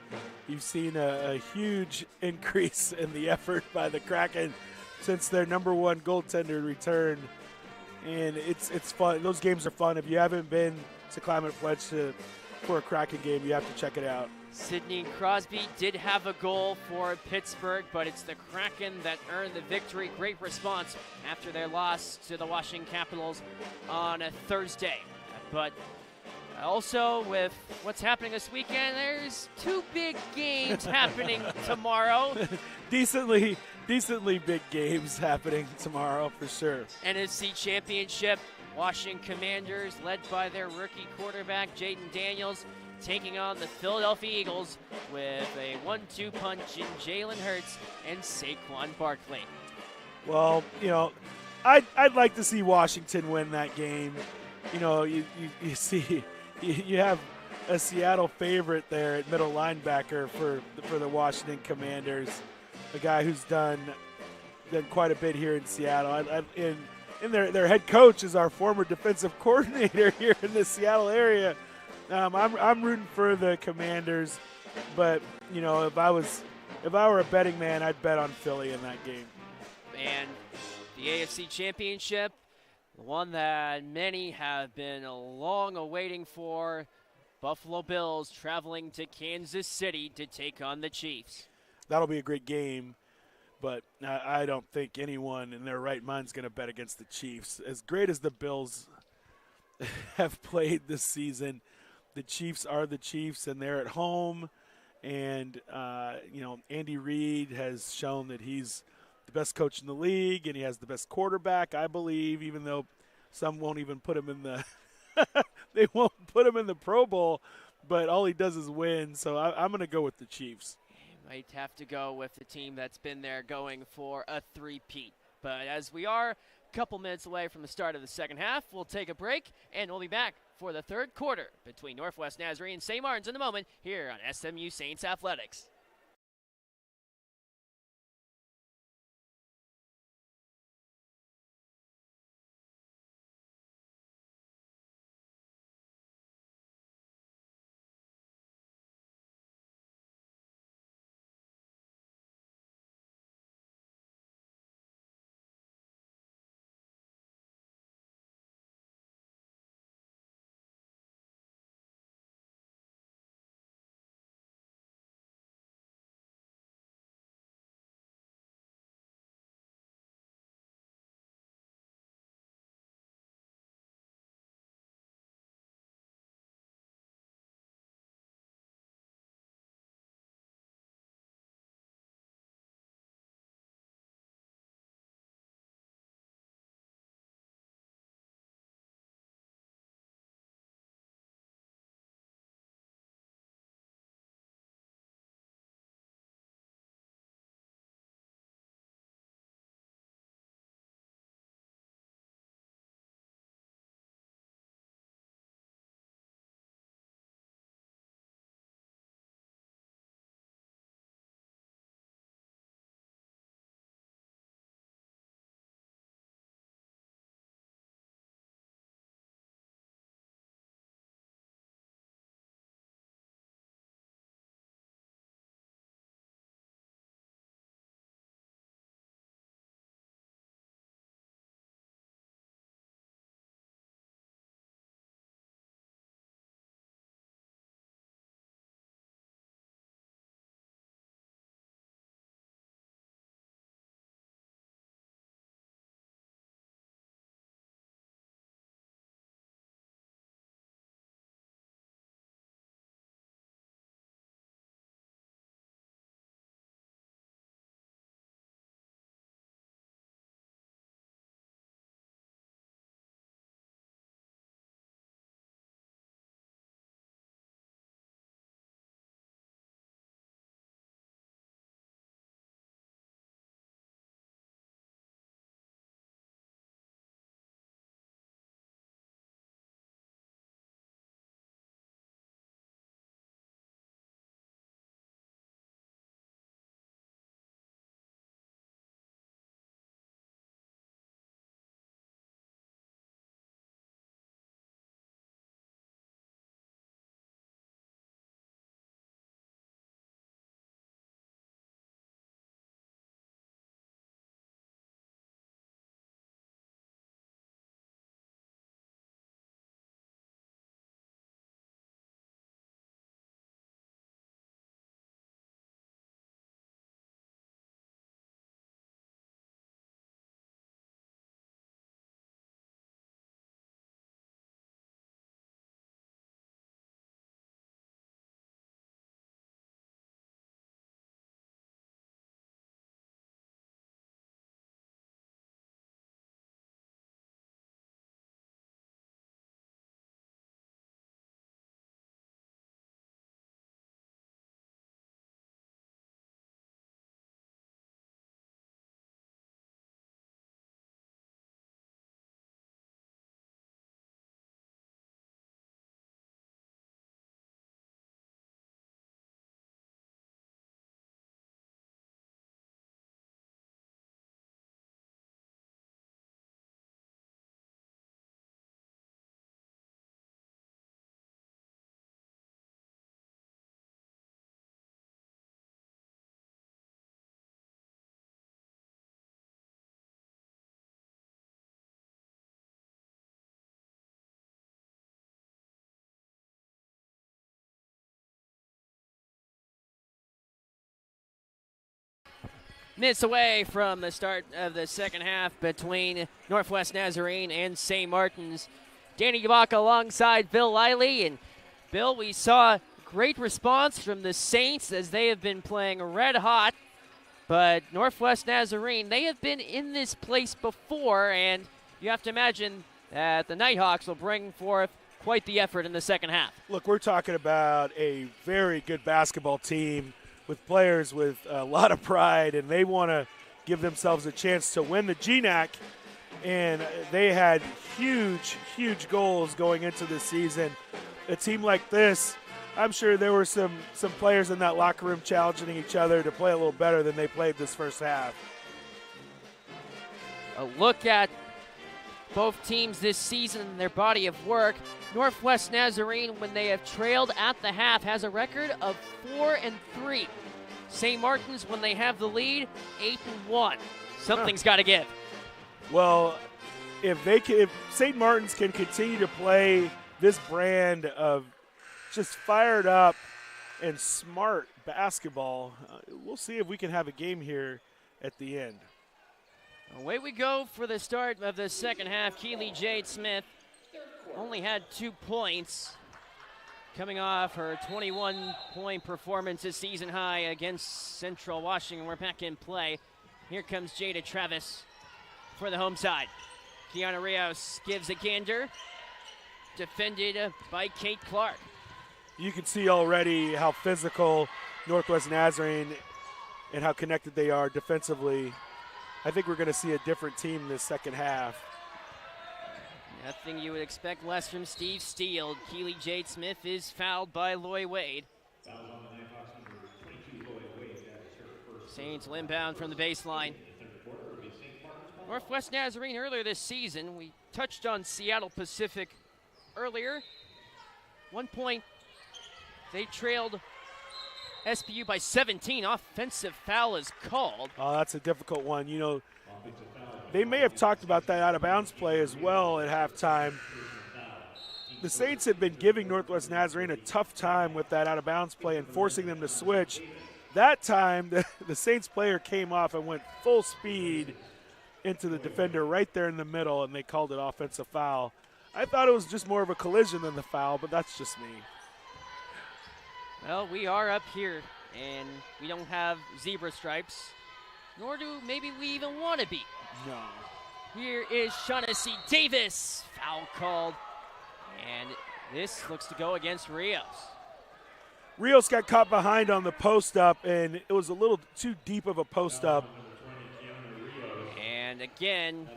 You've seen a huge increase in the effort by the Kraken since their number 1 goaltender returned. And it's fun. Those games are fun. If you haven't been to Climate Pledge for a Kraken game, you have to check it out. Sidney Crosby did have a goal for Pittsburgh, but it's the Kraken that earned the victory. Great response after their loss to the Washington Capitals on a Thursday. But also with what's happening this weekend, there's 2 big games happening tomorrow. Decently big games happening tomorrow for sure. NFC Championship, Washington Commanders, led by their rookie quarterback, Jaden Daniels, taking on the Philadelphia Eagles with a 1-2 punch in Jalen Hurts and Saquon Barkley. Well, I'd like to see Washington win that game. You see, you have a Seattle favorite there at middle linebacker for the Washington Commanders, a guy who's done quite a bit here in Seattle. And their head coach is our former defensive coordinator here in the Seattle area. I'm rooting for the Commanders, but if I were a betting man, I'd bet on Philly in that game. And the AFC Championship, the one that many have been long awaiting for, Buffalo Bills traveling to Kansas City to take on the Chiefs. That'll be a great game, but I don't think anyone in their right mind is going to bet against the Chiefs. As great as the Bills have played this season, the Chiefs are the Chiefs, and they're at home. And, Andy Reid has shown that he's the best coach in the league, and he has the best quarterback, I believe, even though some won't even put him in the they won't put him in the Pro Bowl, but all he does is win. So I'm going to go with the Chiefs. Might have to go with the team that's been there going for a three-peat. But as we are a couple minutes away from the start of the second half, we'll take a break, and we'll be back for the third quarter between Northwest Nazarene and St. Martin's in a moment here on SMU Saints Athletics. minutes away from the start of the second half between Northwest Nazarene and St. Martin's. Danny Gabaka alongside Bill Liley. And Bill, we saw great response from the Saints as they have been playing red hot. But Northwest Nazarene, they have been in this place before, and you have to imagine that the Nighthawks will bring forth quite the effort in the second half. Look, we're talking about a very good basketball team with players with a lot of pride, and they want to give themselves a chance to win the GNAC. And they had huge, huge goals going into this season. A team like this, I'm sure there were some players in that locker room challenging each other to play a little better than they played this first half. A look at both teams this season and their body of work. Northwest Nazarene, when they have trailed at the half, has a record of 4-3. St. Martin's, when they have the lead, 8-1. Something's got to give. Well, if St. Martin's can continue to play this brand of just fired up and smart basketball, we'll see if we can have a game here at the end. Away we go for the start of the second half. Keely Jade Smith only had 2 points, coming off her 21-point performance, a season high against Central Washington. We're back in play. Here comes Jada Travis for the home side. Kiana Rios gives a gander, defended by Kate Clark. You can see already how physical Northwest Nazarene and how connected they are defensively. I think we're going to see a different team this second half. Nothing you would expect less from Steve Steele. Keely Jade Smith is fouled by Loy Wade. Saints will inbound from the baseline. Northwest Nazarene earlier this season, we touched on Seattle Pacific earlier. 1 point, they trailed SPU by 17. Offensive foul is called. Oh, that's a difficult one. You know, they may have talked about that out-of-bounds play as well at halftime. The Saints had been giving Northwest Nazarene a tough time with that out-of-bounds play and forcing them to switch. That time, the Saints player came off and went full speed into the defender right there in the middle, and they called it offensive foul. I thought it was just more of a collision than the foul, but that's just me. Well, we are up here, and we don't have zebra stripes, nor do maybe we even want to be. No. Here is Shaughnessy Davis. Foul called, and this looks to go against Rios. Rios got caught behind on the post-up, and it was a little too deep of a post-up. And again,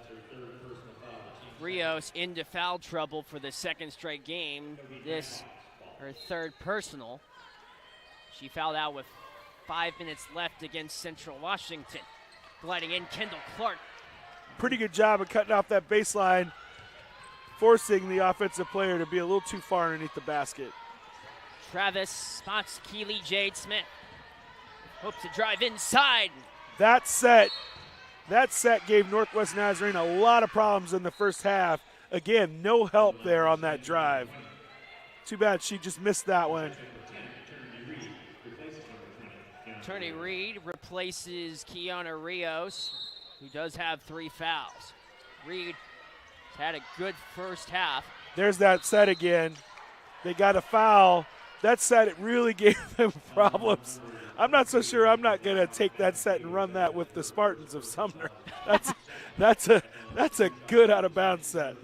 Rios into foul trouble for the second straight game. This, her third personal. She fouled out with 5 minutes left against Central Washington. Gliding in, Kendall Clark. Pretty good job of cutting off that baseline, forcing the offensive player to be a little too far underneath the basket. Travis spots Keely Jade Smith. Hopes to drive inside. That set gave Northwest Nazarene a lot of problems in the first half. Again, no help there on that drive. Too bad she just missed that one. Attorney Reed replaces Kiana Rios, who does have 3 fouls. Reed has had a good first half. There's that set again. They got a foul. That set, it really gave them problems. I'm not so sure I'm not going to take that set and run that with the Spartans of Sumner. That's a good out-of-bounds set.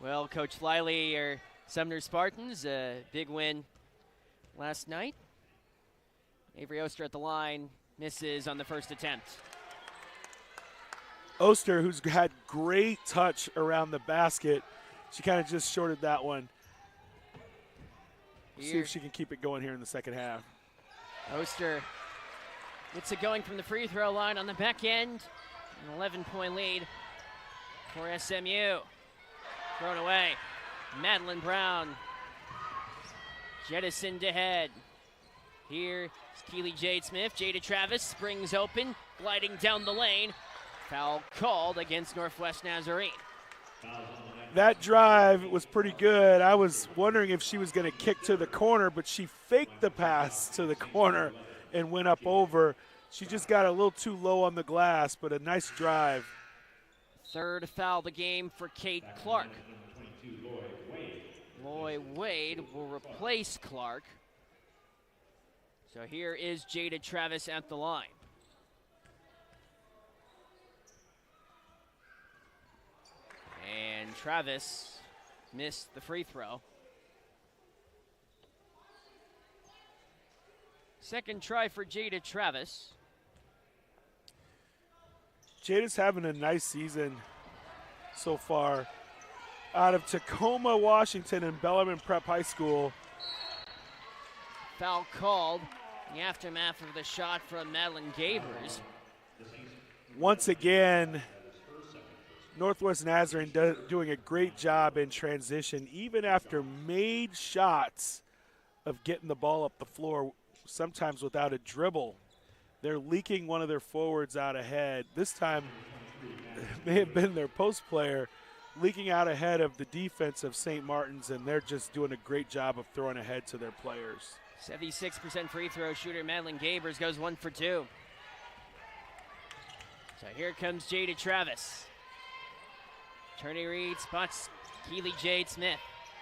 Well, Coach Liley, your Sumner Spartans, a big win last night. Avery Oster at the line, misses on the first attempt. Oster, who's had great touch around the basket, she kind of just shorted that one. See if she can keep it going here in the second half. Oster gets it going from the free throw line on the back end. An 11-point lead for SMU. Thrown away. Madeline Brown jettisoned ahead. Here is Keely Jade Smith. Jada Travis springs open, gliding down the lane. Foul called against Northwest Nazarene. That drive was pretty good. I was wondering if she was going to kick to the corner, but she faked the pass to the corner and went up over. She just got a little too low on the glass, but a nice drive. Third foul of the game for Kate Clark. Loy Wade will replace Clark. So here is Jada Travis at the line. And Travis missed the free throw. Second try for Jada Travis. Jada's having a nice season so far. Out of Tacoma, Washington, and Bellarmine Prep High School. Foul called in the aftermath of the shot from Madeline Gabers. Once again, Northwest Nazarene doing a great job in transition, even after made shots of getting the ball up the floor, sometimes without a dribble. They're leaking one of their forwards out ahead. This time, it may have been their post player leaking out ahead of the defense of St. Martin's, and they're just doing a great job of throwing ahead to their players. 76% free throw shooter Madeline Gabers goes 1 for 2. So here comes Jada Travis. Attorney Reed spots Keely Jade Smith.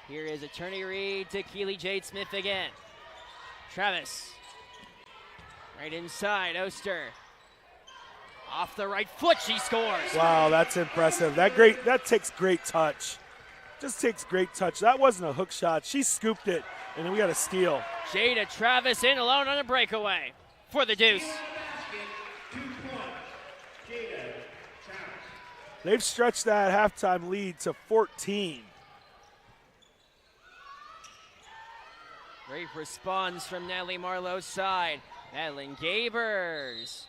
Here is Attorney Reed to Keely Jade Smith again. Travis. Right inside, Oster. Off the right foot, she scores. Wow, that's impressive. That takes great touch. Just takes great touch. That wasn't a hook shot. She scooped it, and then we got a steal. Jada Travis in alone on a breakaway for the deuce. They've stretched that halftime lead to 14. Great response from Natalie Marlowe's side. Madeline Gabers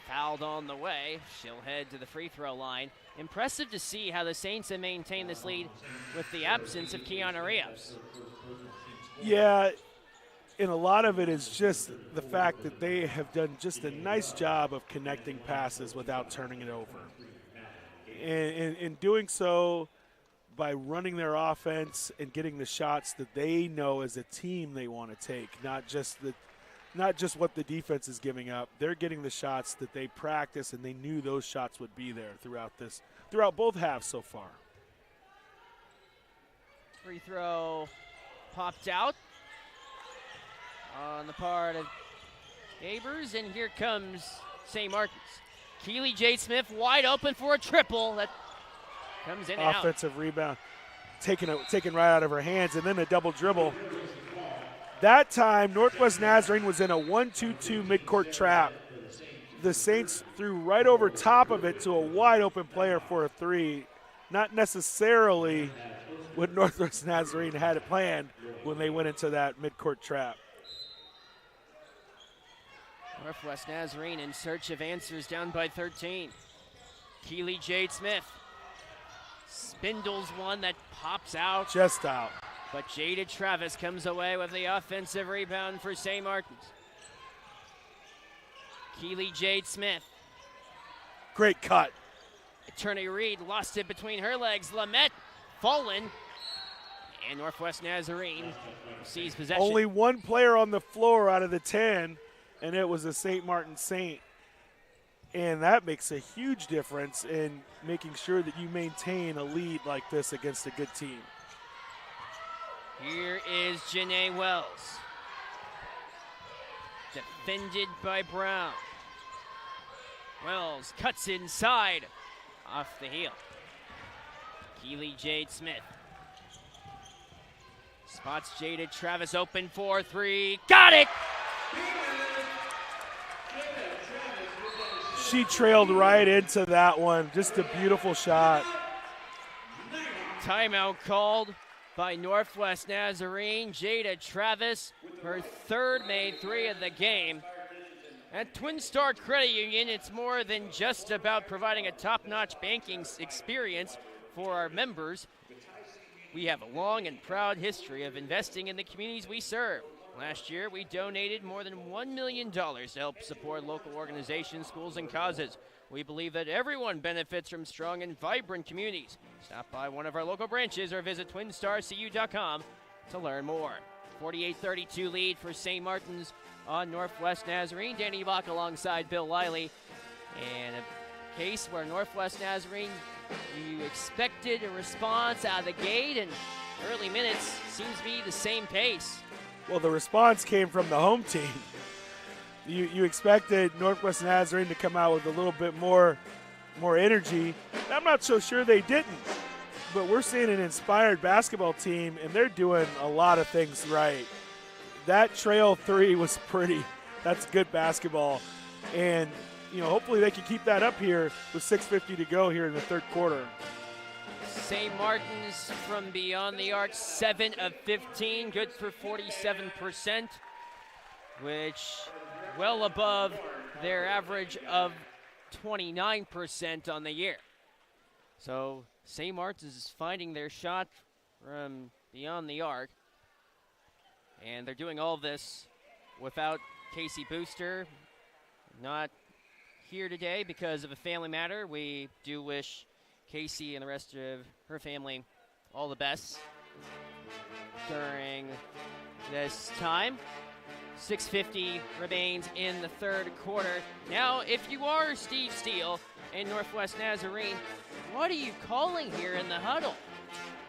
fouled on the way. She'll head to the free throw line. Impressive to see how the Saints have maintained this lead with the absence of Kiana Rios. Yeah, and a lot of it is just the fact that they have done just a nice job of connecting passes without turning it over. And in doing so, by running their offense and getting the shots that they know as a team they want to take, not just what the defense is giving up. They're getting the shots that they practice, and they knew those shots would be there throughout both halves so far. Free throw popped out on the part of Gabers, and here comes St. Martin's. Keely Jade Smith wide open for a triple that comes in and out. Offensive rebound, taken right out of her hands, and then a double dribble. That time, Northwest Nazarene was in a 1-2-2 midcourt trap. The Saints threw right over top of it to a wide open player for a three. Not necessarily what Northwest Nazarene had planned when they went into that midcourt trap. Northwest Nazarene in search of answers, down by 13. Keely Jade Smith spindles one that pops out. Just out. But Jada Travis comes away with the offensive rebound for St. Martin's. Keely Jade Smith. Great cut. Attorney Reed lost it between her legs. Lamette fallen. And Northwest Nazarene sees possession. Only one player on the floor out of the 10, and it was a St. Martin Saint. And that makes a huge difference in making sure that you maintain a lead like this against a good team. Here is Janae Wells. Defended by Brown. Wells cuts inside off the heel. Keely Jade Smith. Spots Jada Travis open for three. Got it! She trailed right into that one. Just a beautiful shot. Timeout called by Northwest Nazarene. Jada Travis, her third made three of the game. At Twin Star Credit Union, it's more than just about providing a top-notch banking experience for our members. We have a long and proud history of investing in the communities we serve. Last year, we donated more than $1 million to help support local organizations, schools, and causes. We believe that everyone benefits from strong and vibrant communities. Stop by one of our local branches or visit twinstarcu.com to learn more. 48-32 lead for St. Martin's on Northwest Nazarene. Danny Bach alongside Bill Wiley. And a case where Northwest Nazarene, you expected a response out of the gate, and early minutes seems to be the same pace. Well, the response came from the home team. You expected Northwest Nazarene to come out with a little bit more energy. I'm not so sure they didn't, but we're seeing an inspired basketball team, and they're doing a lot of things right. That trail three was pretty. That's good basketball, and hopefully they can keep that up here with 6:50 to go here in the third quarter. St. Martin's from beyond the arc, 7 of 15, good for 47%, which well above their average of 29% on the year. So St. Martin's is finding their shot from beyond the arc, and they're doing all this without Casey Booster, not here today because of a family matter. We do wish Casey and the rest of her family all the best during this time. 6:50 remains in the third quarter. Now, if you are Steve Steele and Northwest Nazarene, what are you calling here in the huddle?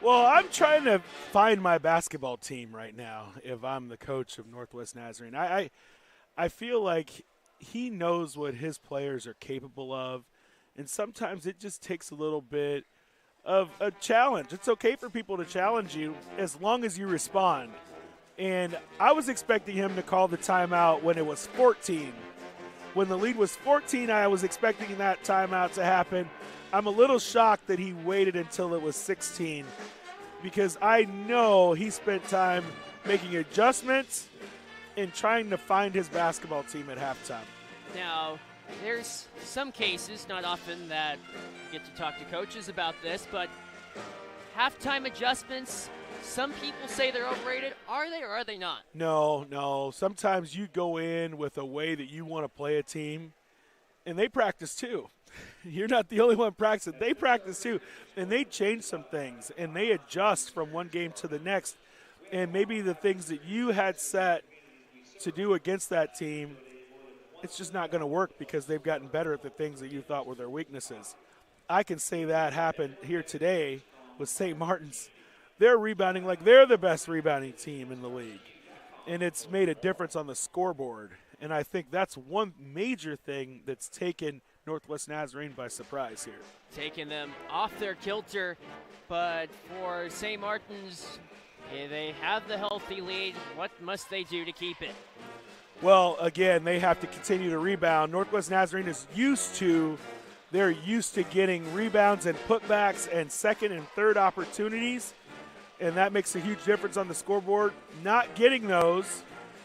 Well, I'm trying to find my basketball team right now if I'm the coach of Northwest Nazarene. I feel like he knows what his players are capable of, and sometimes it just takes a little bit of a challenge. It's okay for people to challenge you as long as you respond. And I was expecting him to call the timeout when it was 14. When the lead was 14, I was expecting that timeout to happen. I'm a little shocked that he waited until it was 16 because I know he spent time making adjustments and trying to find his basketball team at halftime. Now, there's some cases, not often, that you get to talk to coaches about this, but halftime adjustments, some people say they're overrated. Are they or are they not? No. Sometimes you go in with a way that you want to play a team, and they practice too. You're not the only one practicing. They practice too, and they change some things, and they adjust from one game to the next. And maybe the things that you had set to do against that team, it's just not going to work because they've gotten better at the things that you thought were their weaknesses. I can say that happened here today with St. Martin's. They're rebounding like they're the best rebounding team in the league, and it's made a difference on the scoreboard. And I think that's one major thing that's taken Northwest Nazarene by surprise here. Taking them off their kilter, but for St. Martin's, they have the healthy lead. What must they do to keep it? Well, again, they have to continue to rebound. Northwest Nazarene is they're used to getting rebounds and putbacks and second and third opportunities, and that makes a huge difference on the scoreboard. Not getting those,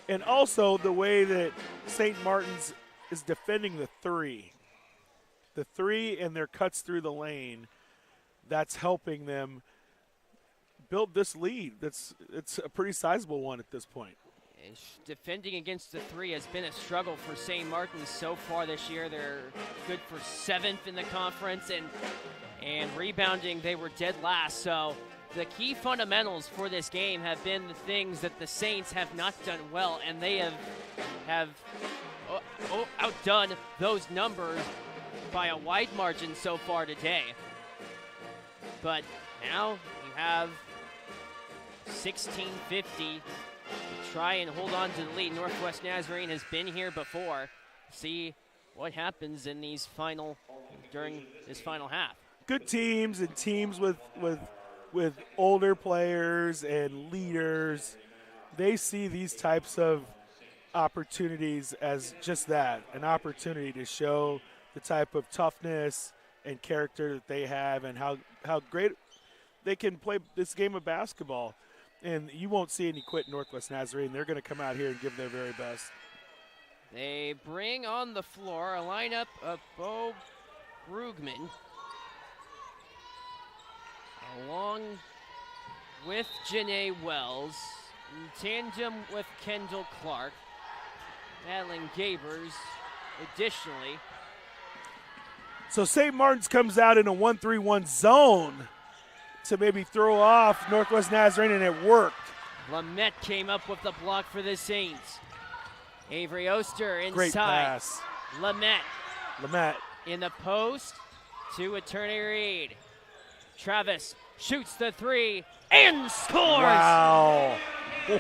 and also the way that St. Martin's is defending the three. The three and their cuts through the lane, that's helping them build this lead. It's a pretty sizable one at this point. Defending against the three has been a struggle for St. Martin's so far this year. They're good for 7th in the conference, and rebounding, they were dead last. So the key fundamentals for this game have been the things that the Saints have not done well, and they have outdone those numbers by a wide margin so far today. But now you have 16:50 to try and hold on to the lead. Northwest Nazarene has been here before. See what happens in during this final half. Good teams and teams with older players and leaders, they see these types of opportunities as just that, an opportunity to show the type of toughness and character that they have and how great they can play this game of basketball. And you won't see any quit Northwest Nazarene. They're going to come out here and give their very best. They bring on the floor a lineup of Bo Brugman along with Janae Wells, in tandem with Kendall Clark, Madeline Gabers additionally. So St. Martin's comes out in a 1-3-1 zone to maybe throw off Northwest Nazarene, and it worked. Lamette came up with the block for the Saints. Avery Oster inside. Great pass. Lamette in the post to Attorney Reed. Travis shoots the three and scores. Wow.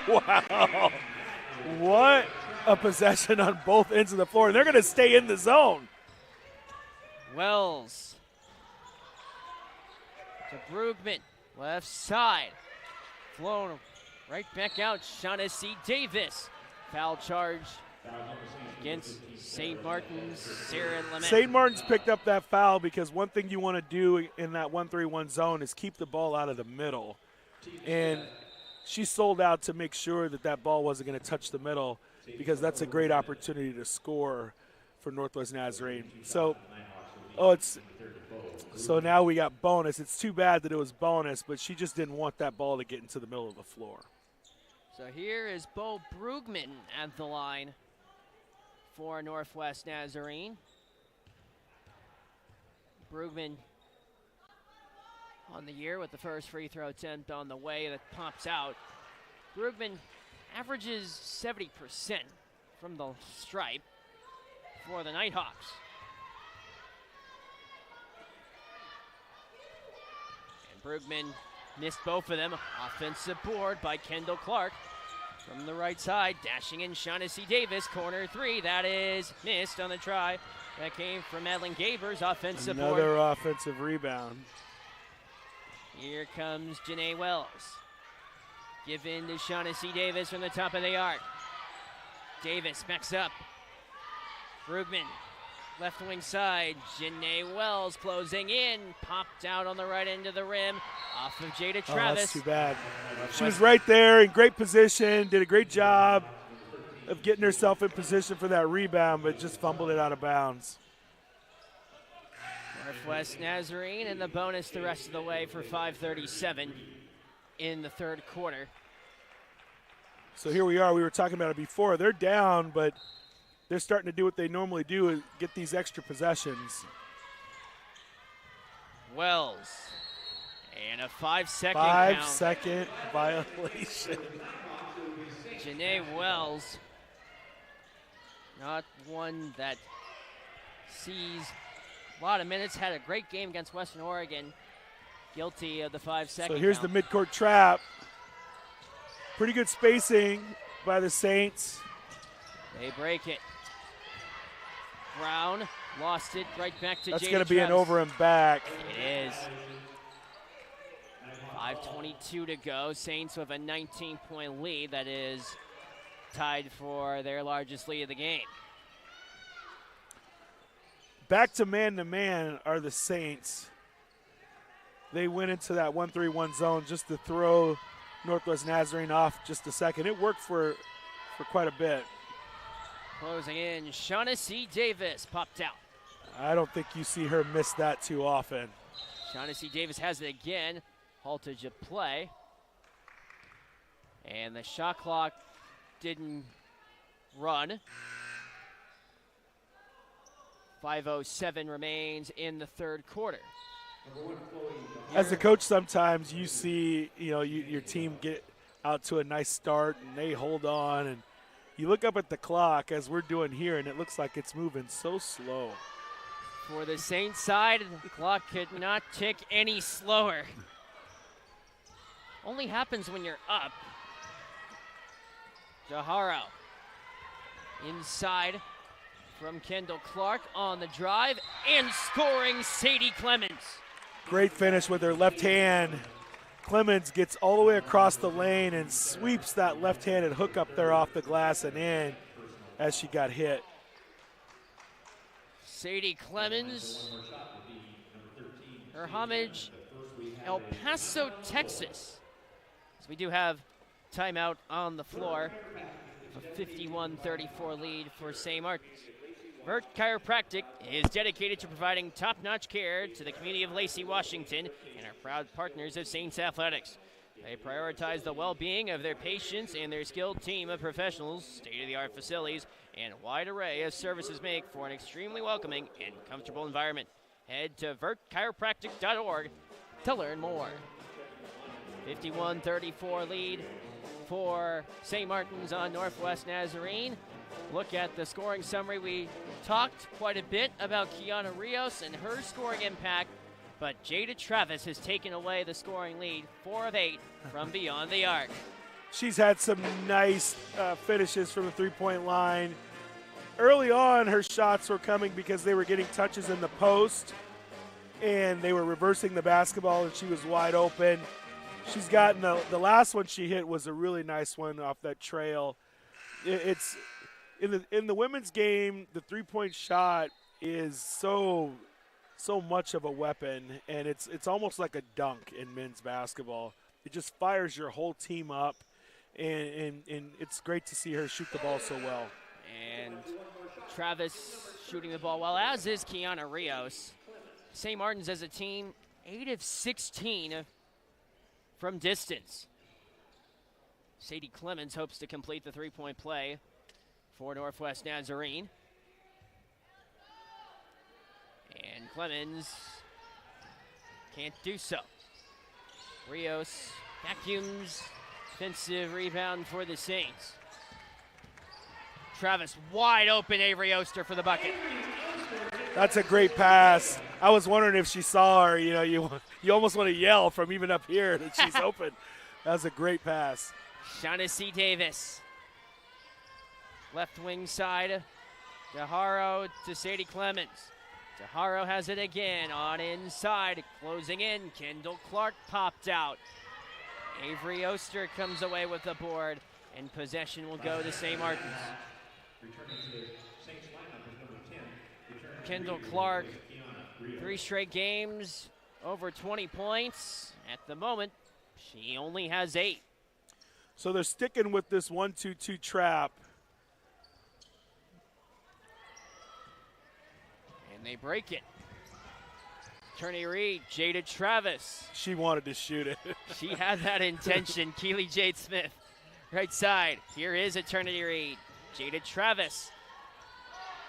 Wow. What a possession on both ends of the floor. And they're going to stay in the zone. Wells to Brugman, left side. Flown right back out. Shaughnessy Davis. Foul charge against St. Martin's, Sarah Lamette. St. Martin's picked up that foul because one thing you want to do in that 1-3-1 zone is keep the ball out of the middle. And she sold out to make sure that that ball wasn't going to touch the middle because that's a great opportunity to score for Northwest Nazarene. So now we got bonus. It's too bad that it was bonus, but she just didn't want that ball to get into the middle of the floor. So here is Bo Brugman at the line for Northwest Nazarene. Brugman on the year with the first free throw attempt on the way that pops out. Brugman averages 70% from the stripe for the Nighthawks. And Brugman missed both of them. Offensive board by Kendall Clark. From the right side, dashing in Shaughnessy Davis, corner three. That is missed on the try. That came from Madeline Gabers, offensive board. Another offensive rebound. Here comes Janae Wells. Given to Shaughnessy Davis from the top of the arc. Davis backs up. Brugman, left wing side. Janae Wells closing in. Popped out on the right end of the rim. Off of Jada Travis. Oh, that's too bad. She was right there in great position, did a great job of getting herself in position for that rebound, but just fumbled it out of bounds. Northwest Nazarene and the bonus the rest of the way for 5:37 in the third quarter. So here we are. We were talking about it before. They're down, but they're starting to do what they normally do, is get these extra possessions. Wells. And a 5-second count. 5-second violation. Janae Wells, not one that sees a lot of minutes, had a great game against Western Oregon. Guilty of the 5-second So here's count. the midcourt trap. Pretty good spacing by the Saints. They break it. Brown lost it right back to That's Jada going to be an Travis. over and back. It is. 5:22 to go. Saints with a 19-point lead that is tied for their largest lead of the game. Back to man are the Saints. They went into that 1-3-1 zone just to throw Northwest Nazarene off just a second. It worked for quite a bit. Closing in, Shaughnessy Davis popped out. I don't think you see her miss that too often. Shaughnessy Davis has it again. Haltage of play. And the shot clock didn't run. 5:07 remains in the third quarter. As a coach, sometimes you see, your team get out to a nice start and they hold on, and you look up at the clock as we're doing here, and it looks like it's moving so slow. For the Saints side, the clock could not tick any slower. Only happens when you're up. Jaharo inside from Kendall Clark on the drive and scoring Sadie Clemens. Great finish with her left hand. Clemens gets all the way across the lane and sweeps that left-handed hook up there off the glass and in as she got hit. Sadie Clemens, her homage, El Paso, Texas. So we do have timeout on the floor. A 51-34 lead for St. Martin's. Vert Chiropractic is dedicated to providing top-notch care to the community of Lacey, Washington, and are proud partners of Saints Athletics. They prioritize the well-being of their patients and their skilled team of professionals, state-of-the-art facilities, and a wide array of services make for an extremely welcoming and comfortable environment. Head to vertchiropractic.org to learn more. 51-34 lead for St. Martin's on Northwest Nazarene. Look at the scoring summary. We talked quite a bit about Kiana Rios and her scoring impact, but Jada Travis has taken away the scoring lead, 4 of 8 from beyond the arc. She's had some nice finishes from the three-point line. Early on, her shots were coming because they were getting touches in the post, and they were reversing the basketball, and she was wide open. She's gotten the last one she hit was a really nice one off that trail. It's in the women's game, the three-point shot is so much of a weapon, and it's almost like a dunk in men's basketball. It just fires your whole team up, and it's great to see her shoot the ball so well. And Travis shooting the ball well, as is Kiana Rios. St. Martin's as a team, 8 of 16 from distance. Sadie Clemens hopes to complete the three-point play for Northwest Nazarene. And Clemens can't do so. Rios vacuums, defensive rebound for the Saints. Travis wide open, Avery Oster for the bucket. That's a great pass. I was wondering if she saw her. You know, you almost want to yell from even up here that she's open. That was a great pass. Shaughnessy Davis. Left wing side. DeHaro to Sadie Clemens. DeHaro has it again on inside. Closing in. Kendall Clark popped out. Avery Oster comes away with the board, and possession will go to St. Martin's. Kendall Clark, 3 straight games, over 20 points. At the moment, she only has 8. So they're sticking with this 1-2-2 trap. And they break it. Attorney Reed, Jada Travis. She wanted to shoot it. She had that intention. Keely Jade Smith, right side. Here is Eternity Reed. Jada Travis.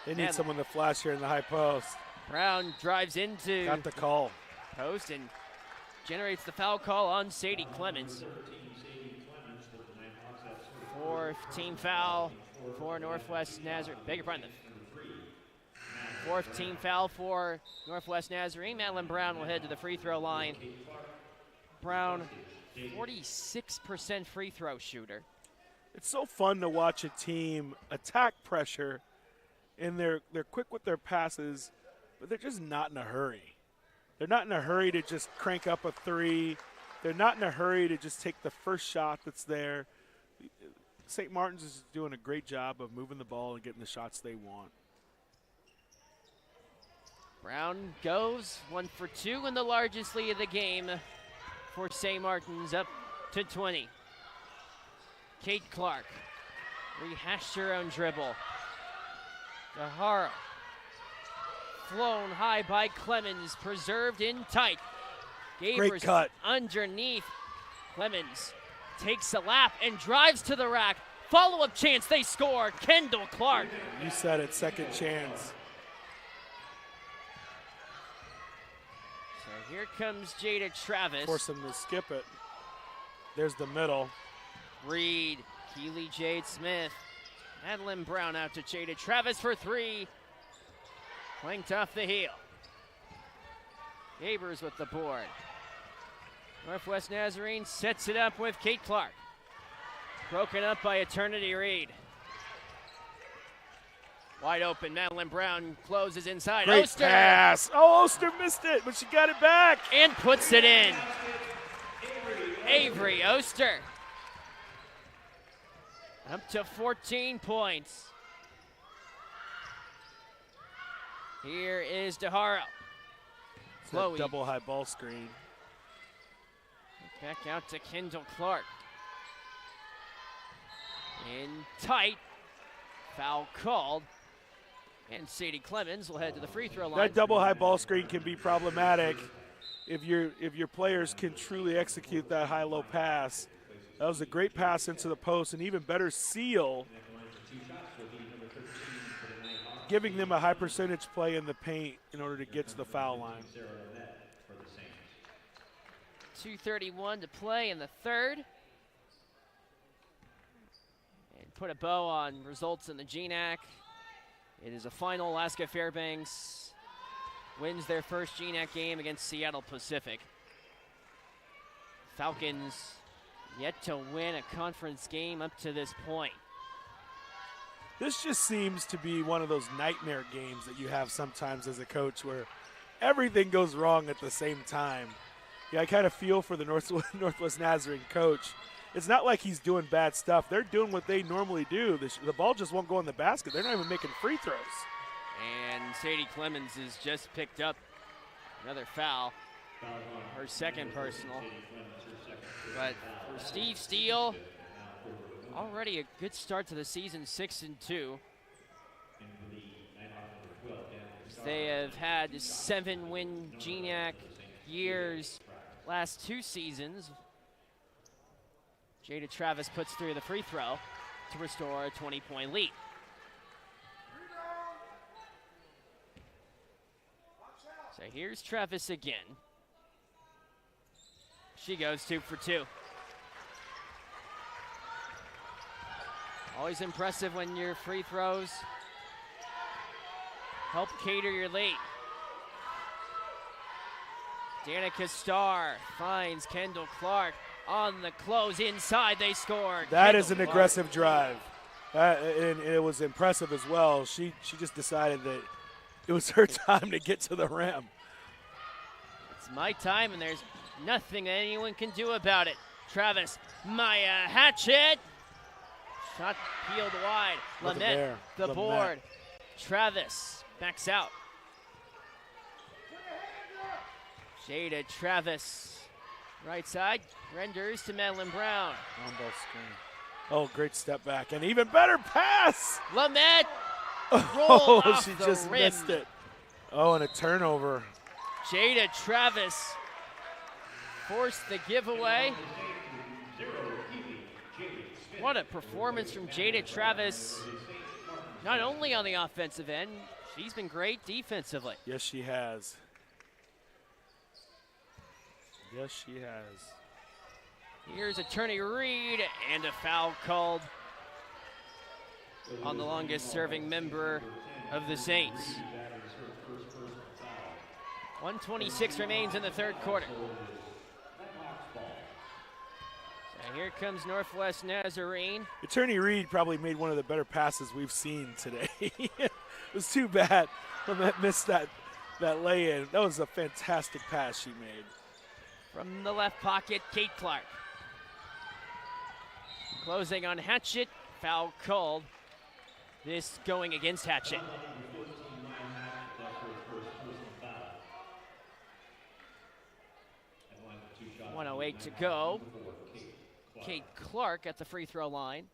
They need someone to flash here in the high post. Brown drives into got the call. Post and generates the foul call on Sadie Clemens. 4th team foul for Northwest Nazarene. Beg your pardon. 4th team foul for Northwest Nazarene. Madeline Brown will head to the free throw line. Brown, 46% free throw shooter. It's so fun to watch a team attack pressure, and they're quick with their passes, but they're just not in a hurry. They're not in a hurry to just crank up a three. They're not in a hurry to just take the first shot that's there. St. Martin's is doing a great job of moving the ball and getting the shots they want. Brown goes 1 for 2 in the largest lead of the game for St. Martin's, up to 20. Kate Clark rehashed her own dribble. DeHaro flown high by Clemens, preserved in tight. Great cut. Underneath. Clemens takes a lap and drives to the rack. Follow-up chance, they score. Kendall Clark. You said it, second chance. So here comes Jada Travis. Force them to skip it. There's the middle. Reed, Keely Jade Smith. Madeline Brown out to Jada Travis for 3. Flanked off the heel. Gabers with the board. Northwest Nazarene sets it up with Kate Clark. Broken up by Eternity Reed. Wide open, Madeline Brown closes inside. Great Oster. pass. Oh, Oster missed it, but she got it back. And puts it in. Avery Oster. Up to 14 points. Here is DeHaro. Chloe. Double high ball screen. Back out to Kendall Clark. In tight. Foul called. And Sadie Clemens will head to the free throw line. That double high ball screen can be problematic if your players can truly execute that high-low pass. That was a great pass into the post, and even better seal, giving them a high percentage play in the paint in order to get to the foul line. 2:31 to play in the third. and put a bow on results in the GNAC. It is a final. Alaska Fairbanks wins their first GNAC game against Seattle Pacific. Falcons yet to win a conference game up to this point. This just seems to be one of those nightmare games that you have sometimes as a coach where everything goes wrong at the same time. Yeah, I kind of feel for the Northwest Nazarene coach. It's not like he's doing bad stuff. They're doing what they normally do. The ball just won't go in the basket. They're not even making free throws. And Sadie Clemens has just picked up another foul, her second personal. But for Steve Steele, already a good start to the season, 6-2. They have had 7-win GNAC years last 2 seasons. Jada Travis puts through the free throw to restore a 20-point lead. So here's Travis again. She goes 2 for 2. Always impressive when your free throws help cater your lead. Danica Starr finds Kendall Clark on the close inside. They scored. That is an aggressive drive. And it was impressive as well. She just decided that it was her time to get to the rim. It's my time, and there's nothing that anyone can do about it. Travis, Maya Hatchet. Shot peeled wide. Lamette, the board. Travis backs out. Jada Travis, right side, renders to Madeline Brown. On ball screen. Oh, great step back, and even better pass. Lamette, roll off she the just rim. missed it. Oh, and a turnover. Jada Travis forced the giveaway. What a performance from Jada Travis. Not only on the offensive end, she's been great defensively. Yes, she has. Yes, she has. Here's Attorney Reed, and a foul called on the longest serving member of the Saints. 1:26 remains in the third quarter. So here comes Northwest Nazarene. Attorney Reed probably made one of the better passes we've seen today. It was too bad Lamette missed that lay-in. That was a fantastic pass she made. From the left pocket, Kate Clark. Closing on Hatchet, foul called. This going against Hatchet. 1:08 to go. Kate Clark at the free throw line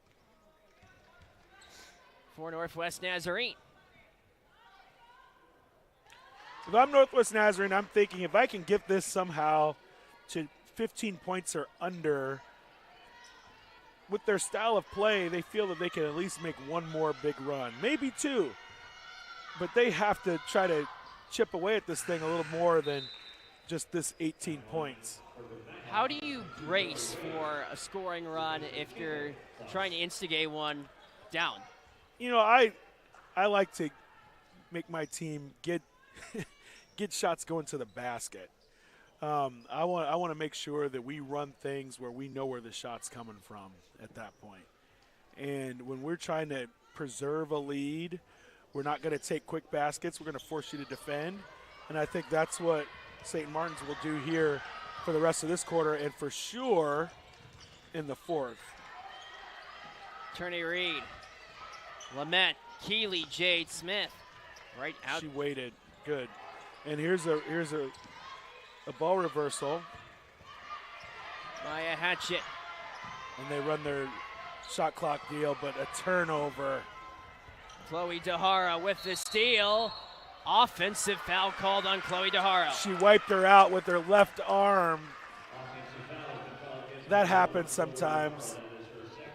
for Northwest Nazarene. If I'm Northwest Nazarene, I'm thinking if I can get this somehow to 15 points or under, with their style of play, they feel that they can at least make one more big run, maybe 2. But they have to try to chip away at this thing a little more than just this 18 points. How do you brace for a scoring run if you're trying to instigate one down? You know, I like to make my team get get shots going to the basket. I want to make sure that we run things where we know where the shot's coming from at that point. And when we're trying to preserve a lead, we're not going to take quick baskets. We're going to force you to defend. And I think that's what St. Martin's will do here for the rest of this quarter and for sure in the fourth. Attorney Reed, Lamette, Keeley, Jade Smith, right out. She waited, good. And here's a ball reversal. Maya Hatchet. And they run their shot clock deal, but a turnover. Chloe DeHara with the steal. Offensive foul called on Chloe DeHara. She wiped her out with her left arm. That happens sometimes.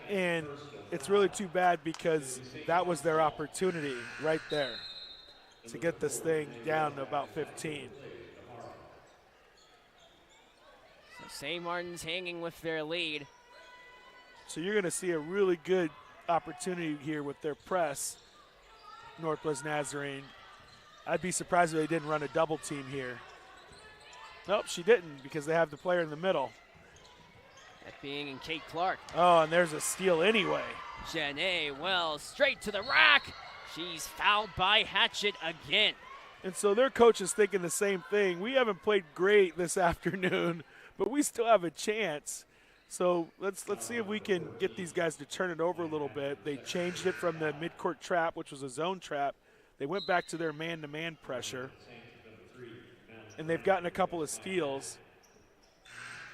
And it's really too bad because that was their opportunity right there to get this thing down to about 15. So St. Martin's hanging with their lead. So you're going to see a really good opportunity here with their press, Northwest Nazarene. I'd be surprised if they didn't run a double team here. Nope, she didn't because they have the player in the middle. That being in Kate Clark. Oh, and there's a steal anyway. Janae Wells straight to the rack. She's fouled by Hatchett again. And so their coach is thinking the same thing. We haven't played great this afternoon, but we still have a chance. So let's see if we can get these guys to turn it over a little bit. They changed it from the midcourt trap, which was a zone trap. They went back to their man-to-man pressure, and they've gotten a couple of steals.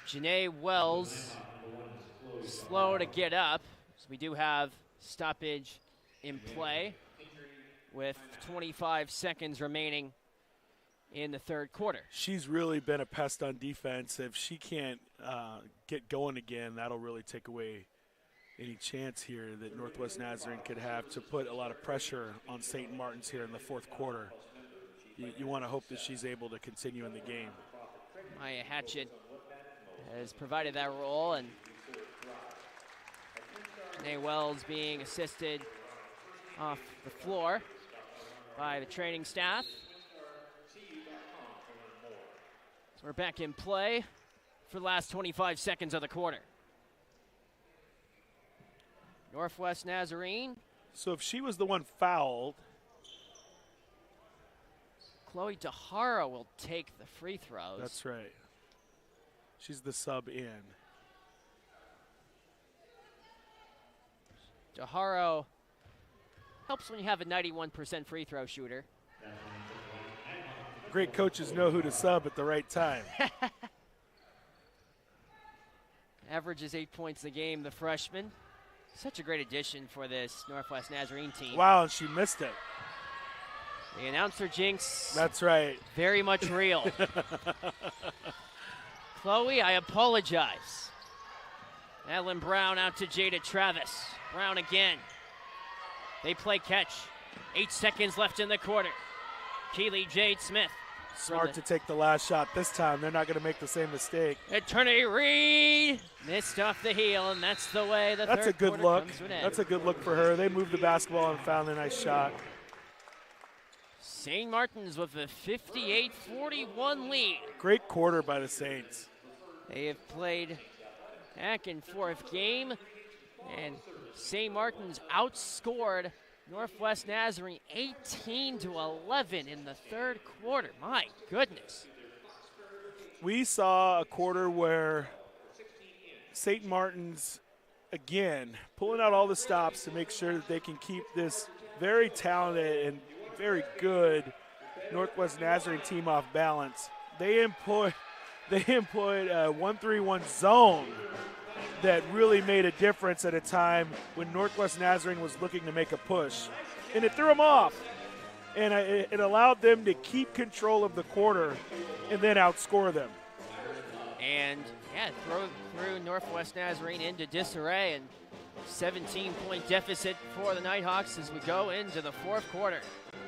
Janae Wells slow to get up. So we do have stoppage in play with 25 seconds remaining in the third quarter. She's really been a pest on defense. If she can't get going again, that'll really take away any chance here that Northwest Nazarene could have to put a lot of pressure on St. Martin's here in the fourth quarter. You want to hope that she's able to continue in the game. Maya Hatchett has provided that role, and Janae Wells being assisted off the floor by the training staff. So we're back in play for the last 25 seconds of the quarter. Northwest Nazarene. So if she was the one fouled, Chloe DeHara will take the free throws. that's right. She's the sub in. DeHara helps when you have a 91% free throw shooter. Great coaches know who to sub at the right time. Averages 8 points a game, the freshman. Such a great addition for this Northwest Nazarene team. Wow, and she missed it. The announcer jinx. That's right. Very much real. Chloe, I apologize. Madeline Brown out to Jada Travis. Brown again. They play catch. 8 seconds left in the quarter. Keely Jade Smith. Smart to take the last shot this time. They're not going to make the same mistake. Eternity Reed missed off the heel, and that's the way the That's third a good quarter look. comes to an end. That's a good look for her. They moved the basketball and found a nice shot. St. Martin's with a 58-41 lead. Great quarter by the Saints. They have played back and forth game, and St. Martin's outscored Northwest Nazarene 18-11 in the third quarter. My goodness. We saw a quarter where St. Martin's, again, pulling out all the stops to make sure that they can keep this very talented and very good Northwest Nazarene team off balance. They employed a 1-3-1 zone that really made a difference at a time when Northwest Nazarene was looking to make a push. And it threw them off. And it allowed them to keep control of the quarter and then outscore them. And, yeah, threw Northwest Nazarene into disarray, and 17-point deficit for the Nighthawks as we go into the fourth quarter.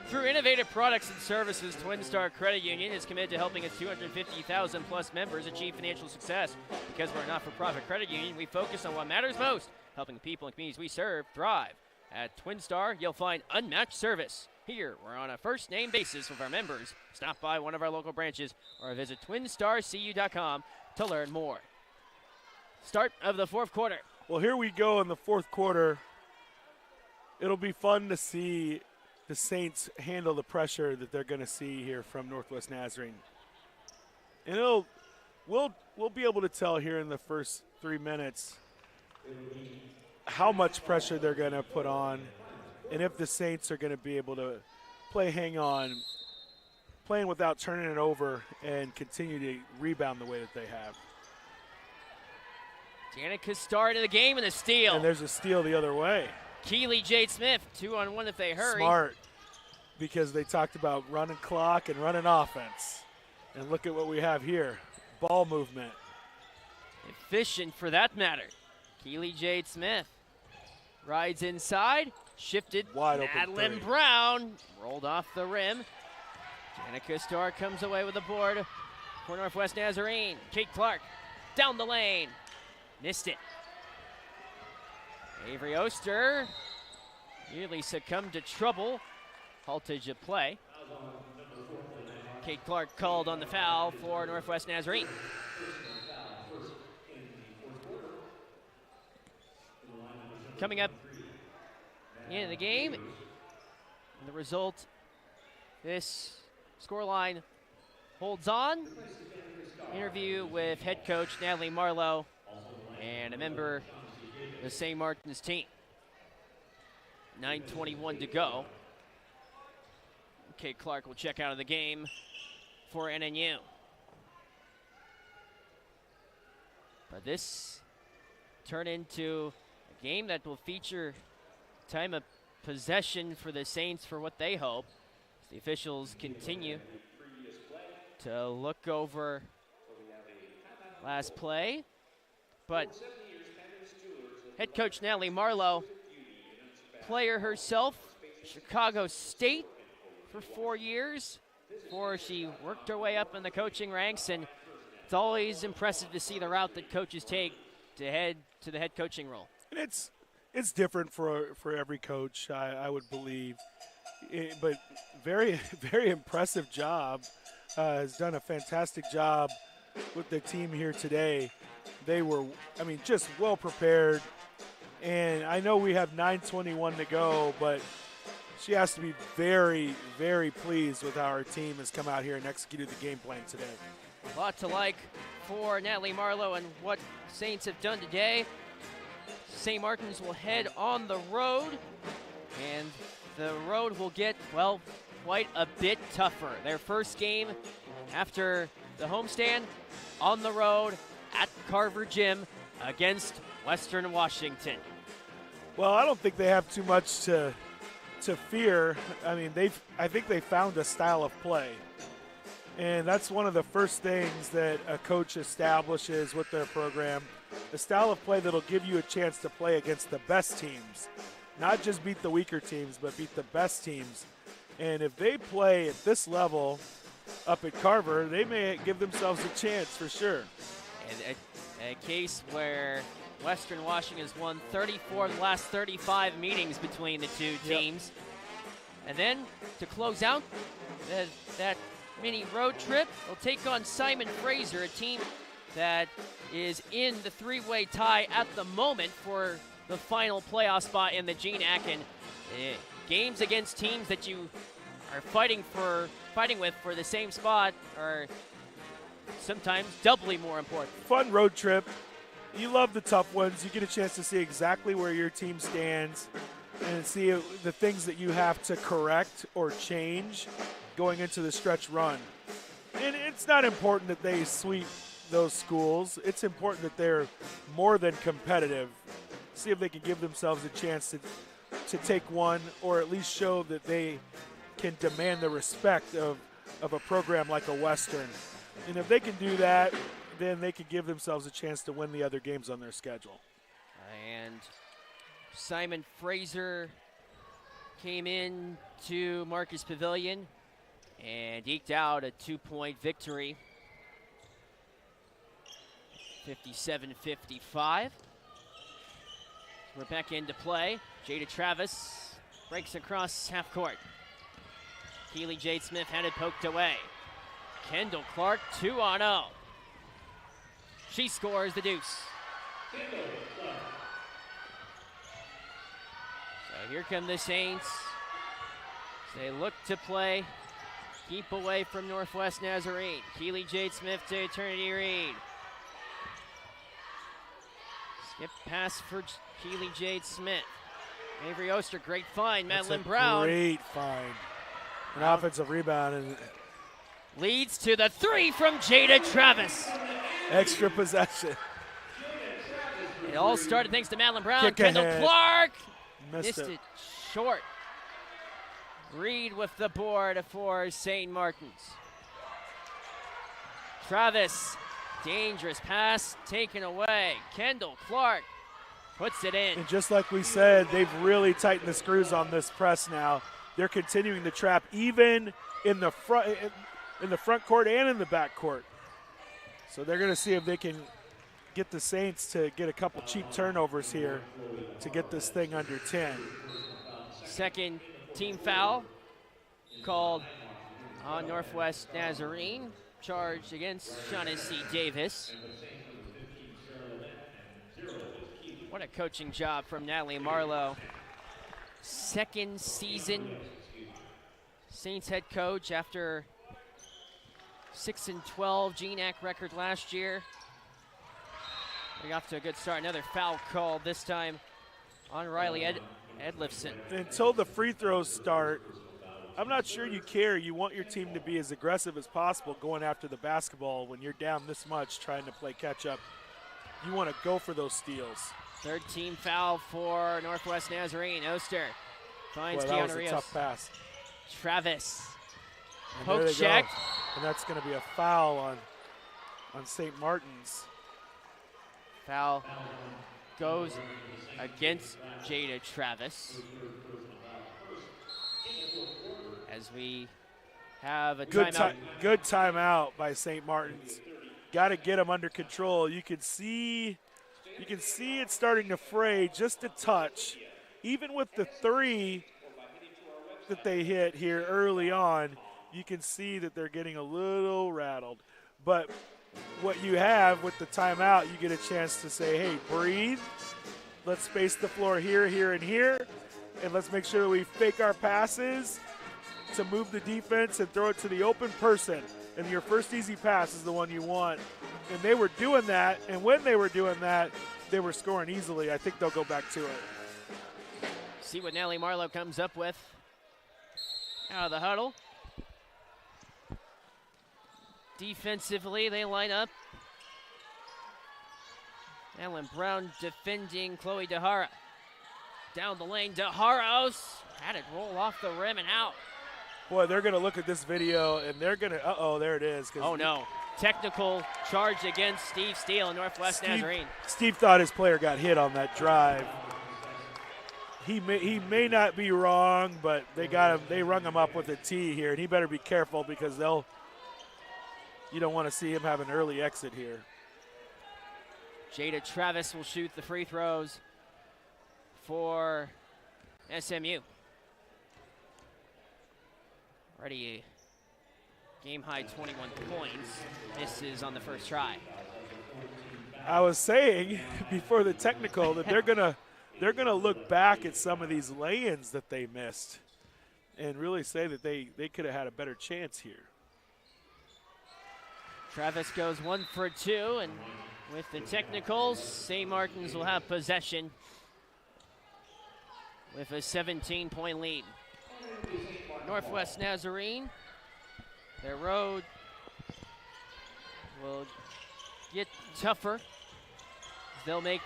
Through innovative products and services, Twin Star Credit Union is committed to helping its 250,000 plus members achieve financial success. Because we're a not-for-profit credit union, we focus on what matters most, helping the people and communities we serve thrive. At Twin Star, you'll find unmatched service. Here, we're on a first-name basis with our members. Stop by one of our local branches or visit twinstarcu.com to learn more. Start of the fourth quarter. Well, here we go in the fourth quarter. It'll be fun to see the Saints handle the pressure that they're going to see here from Northwest Nazarene. And we'll be able to tell here in the first 3 minutes how much pressure they're going to put on and if the Saints are going to be able to play hang on, playing without turning it over, and continue to rebound the way that they have. Danica started the game in a steal. And there's a steal the other way. Keely Jade Smith, 2-on-1 if they hurry. Smart, because they talked about running clock and running offense. And look at what we have here. Ball movement. Efficient for that matter. Keely Jade Smith rides inside, shifted. Wide open Madeline three. Brown rolled off the rim. Danica Starr comes away with the board for Northwest Nazarene. Kate Clark down the lane. Missed it. Avery Oster nearly succumbed to trouble. Haltage of play. Kate Clark called on the foul for Northwest Nazarene. Coming up in the game, and the result, this scoreline holds on. Interview with head coach Natalie Marlowe and a member of the St. Martin's team. 9:21 to go. Kate Clark will check out of the game for NNU. But this turned into a game that will feature time of possession for the Saints for what they hope. The officials continue to look over last play. But head coach Natalie Marlowe, player herself, Chicago State for 4 years before she worked her way up in the coaching ranks, and it's always impressive to see the route that coaches take to head to the head coaching role. And it's different for every coach, I would believe, but very, very impressive job. Has done a fantastic job with the team here today. They were, just well prepared. And I know we have 9:21 to go, but she has to be very, very pleased with how our team has come out here and executed the game plan today. A lot to like for Natalie Marlowe and what Saints have done today. St. Martin's will head on the road, and the road will get, well, quite a bit tougher. Their first game after the homestand on the road at Carver Gym against Western Washington. Well, I don't think they have too much to fear. I think they found a style of play. And that's one of the first things that a coach establishes with their program, a style of play that'll give you a chance to play against the best teams. Not just beat the weaker teams, but beat the best teams. And if they play at this level up at Carver, they may give themselves a chance for sure. And a case where Western Washington has won 34 of the last 35 meetings between the two teams. Yep. And then to close out that mini road trip, they'll take on Simon Fraser, a team that is in the three-way tie at the moment for the final playoff spot in the GNAC. And games against teams that you are fighting with for the same spot are sometimes doubly more important. Fun road trip. You love the tough ones. You get a chance to see exactly where your team stands and see the things that you have to correct or change going into the stretch run. And it's not important that they sweep those schools. It's important that they're more than competitive. See if they can give themselves a chance to take one, or at least show that they can demand the respect of a program like a Western. And if they can do that, then they can give themselves a chance to win the other games on their schedule. And Simon Fraser came in to Marcus Pavilion and eked out a 2-point victory, 57-55. We're back into play. Jada Travis breaks across half court. Keely Jade Smith had it poked away. Kendall Clark 2-0. She scores the deuce. So here come the Saints. They look to play. Keep away from Northwest Nazarene. Keely Jade Smith to Eternity Reed. Skip pass for Keely Jade Smith. Avery Oster, great find. Madeline Brown. Great find. An offensive rebound. And leads to the three from Jada Travis. Extra possession. It all started thanks to Madeline Brown. Kick Kendall ahead. Clark Missed it short. Reed with the board for St. Martin's. Travis, dangerous pass taken away. Kendall Clark puts it in. And just like we said, they've really tightened the screws on this press now. They're continuing to trap even in the front court and in the back court. So they're going to see if they can get the Saints to get a couple cheap turnovers here to get this thing under 10. Second team foul called on Northwest Nazarene. Charge against Shaughnessy Davis. What a coaching job from Natalie Marlowe. Second season Saints head coach after 6-12 GNAC record last year. We're off to a good start. Another foul call this time on Riley Edlifson. Until the free throws start, I'm not sure you care. You want your team to be as aggressive as possible going after the basketball when you're down this much trying to play catch up. You want to go for those steals. Third team foul for Northwest Nazarene. Oster finds Boy, that was Keanu a Rios. tough pass. Travis. And Poke there they check. go. And that's going to be a foul on St. Martin's. Foul goes against Jada Travis. As we have a timeout. Good timeout by St. Martin's. Got to get them under control. You can see it starting to fray just a touch. Even with the three that they hit here early on, you can see that they're getting a little rattled. But what you have with the timeout, you get a chance to say, hey, breathe. Let's space the floor here, here, and here. And let's make sure that we fake our passes to move the defense and throw it to the open person. And your first easy pass is the one you want. And they were doing that, and when they were doing that, they were scoring easily. I think they'll go back to it. See what Nellie Marlowe comes up with out of the huddle. Defensively, they line up. Ellen Brown defending Chloe DeHara. Down the lane, DeHaros had it roll off the rim and out. Boy, they're going to look at this video, and they're going to, uh-oh, there it is. Oh, no. Technical charge against Steve Steele in Northwest Nazarene. Steve thought his player got hit on that drive. He may not be wrong, but they got him. They rung him up with a T here, and he better be careful because you don't want to see him have an early exit here. Jada Travis will shoot the free throws for SMU. Already a game-high 21 points. Misses on the first try. I was saying before the technical that they're gonna look back at some of these lay-ins that they missed and really say that they could have had a better chance here. Travis goes 1 for 2, and with the technicals, St. Martin's will have possession with a 17-point lead. Northwest Nazarene, their road will get tougher. They'll make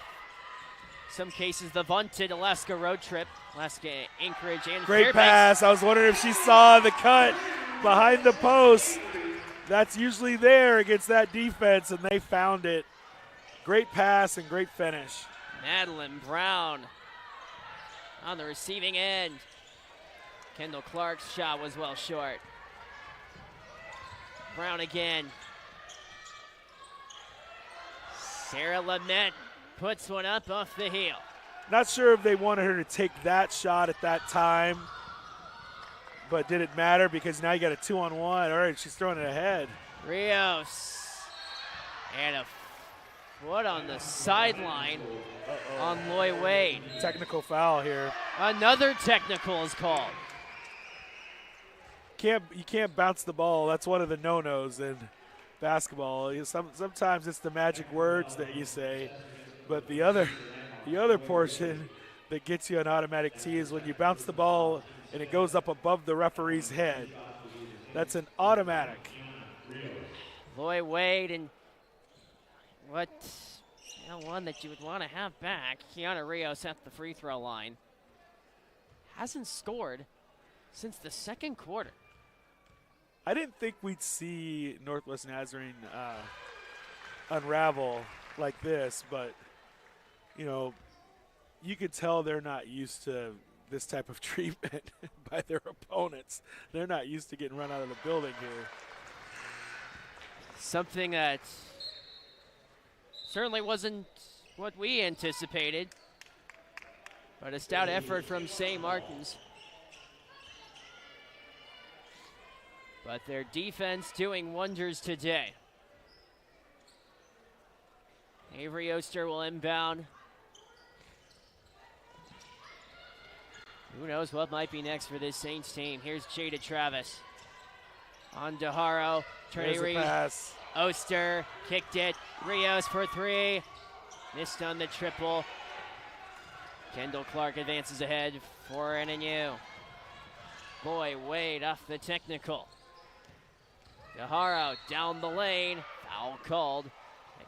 some cases the vaunted Alaska road trip. Alaska, Anchorage, and Great Fairbanks. pass. I was wondering if she saw the cut behind the post. That's usually there against that defense, and they found it. Great pass and great finish. Madeline Brown on the receiving end. Kendall Clark's shot was well short. Brown again. Sarah Lamette puts one up off the heel. Not sure if they wanted her to take that shot at that time, but did it matter because now you got a 2-on-1. All right, she's throwing it ahead. Rios. And a foot on the sideline on Loy Wade. Technical foul here. Another technical is called. You can't bounce the ball. That's one of the no-nos in basketball. Sometimes it's the magic words that you say, but the other portion that gets you an automatic tee is when you bounce the ball and it goes up above the referee's head. That's an automatic. Loy Wade, and one that you would want to have back. Kiana Rios at the free throw line. Hasn't scored since the second quarter. I didn't think we'd see Northwest Nazarene unravel like this, but, you could tell they're not used to this type of treatment by their opponents. They're not used to getting run out of the building here. Something that Certainly wasn't what we anticipated, but a stout effort from St. Martin's. But their defense doing wonders today. Avery Oster will inbound. Who knows what might be next for this Saints team. Here's Jada Travis. On DeHaro. Trinity Reed. Pass. Oster kicked it. Rios for three. Missed on the triple. Kendall Clark advances ahead for NNU. Boy, Wade off the technical. DeHaro down the lane. Foul called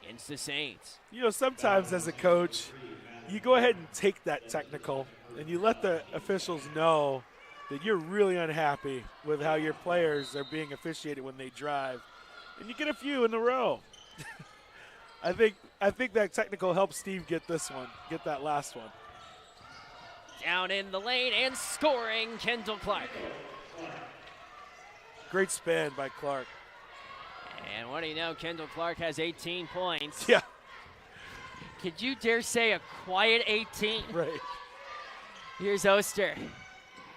against the Saints. You know, sometimes as a coach, you go ahead and take that technical and you let the officials know that you're really unhappy with how your players are being officiated when they drive. And you get a few in a row. I think that technical helped Steve get that last one. Down in the lane and scoring, Kendall Clark. Great span by Clark. And what do you know, Kendall Clark has 18 points. Yeah. Could you dare say a quiet 18? Right. Here's Oster.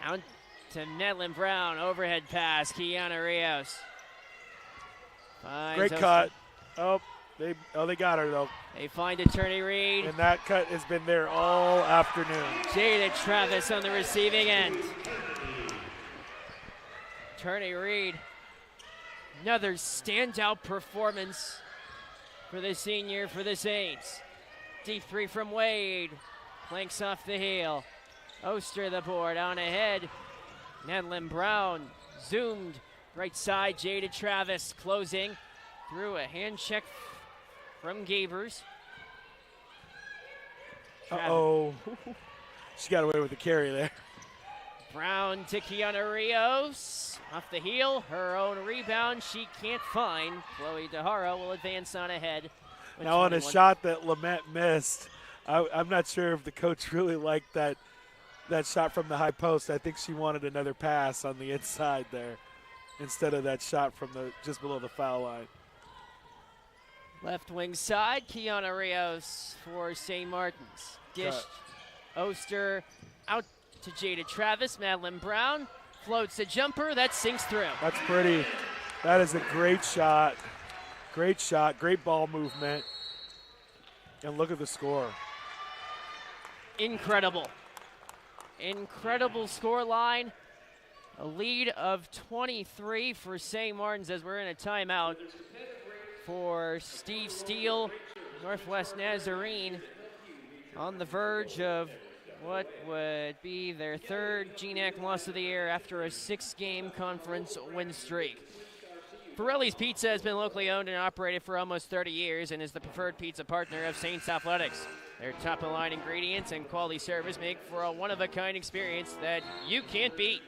Out to Nedlin Brown. Overhead pass. Kiana Rios. Great cut. Oh, they got her, though. They find Attorney Reed. And that cut has been there all afternoon. Jada Travis on the receiving end. Attorney Reed. Another standout performance for the senior for the Saints. Deep three from Wade. Planks off the heel. Oster the board on ahead. Nedlin Brown zoomed right side. Jada Travis closing through a hand check from Gabers. Uh-oh. She got away with the carry there. Brown to Kiana Rios. Off the heel, her own rebound she can't find. Chloe DeHaro will advance on ahead. Now on a shot that Lamette missed, I'm not sure if the coach really liked that shot from the high post. I think she wanted another pass on the inside there instead of that shot from just below the foul line. Left wing side, Kiana Rios for St. Martin's. Dished Oster out to Jada Travis. Madeline Brown floats a jumper that sinks through. That's pretty. That is a great shot. Great shot, great ball movement. And look at the score. Incredible. Incredible score line. A lead of 23 for St. Martin's as we're in a timeout for Steve Steele, Northwest Nazarene, on the verge of what would be their third GNAC loss of the year after a 6-game conference win streak. Pirelli's Pizza has been locally owned and operated for almost 30 years and is the preferred pizza partner of Saints Athletics. Their top-of-the-line ingredients and quality service make for a one-of-a-kind experience that you can't beat.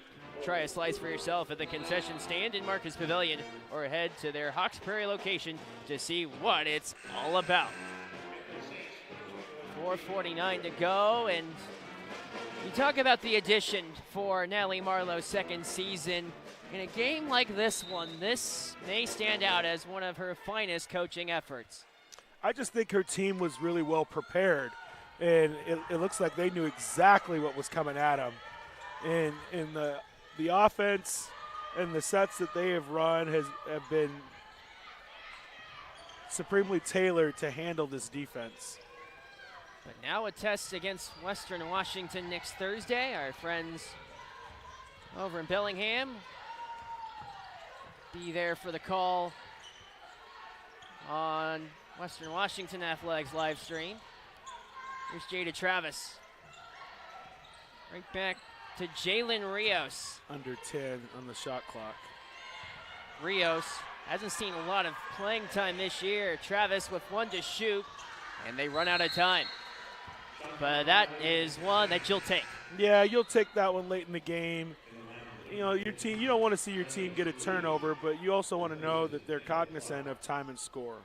Try a slice for yourself at the concession stand in Marcus Pavilion or head to their Hawks Prairie location to see what it's all about. 4:49 to go, and you talk about the addition for Natalie Marlowe's second season. In a game like this one, this may stand out as one of her finest coaching efforts. I just think her team was really well prepared, and it looks like they knew exactly what was coming at them. And in the offense and the sets that they have run have been supremely tailored to handle this defense. But now a test against Western Washington next Thursday. Our friends over in Bellingham be there for the call on Western Washington Athletics live stream. Here's Jada Travis. Right back to Jalen Rios. Under 10 on the shot clock. Rios hasn't seen a lot of playing time this year. Travis with one to shoot, and they run out of time. But that is one that you'll take. Yeah, you'll take that one late in the game. You know, your team, you don't want to see your team get a turnover, but you also want to know that they're cognizant of time and score.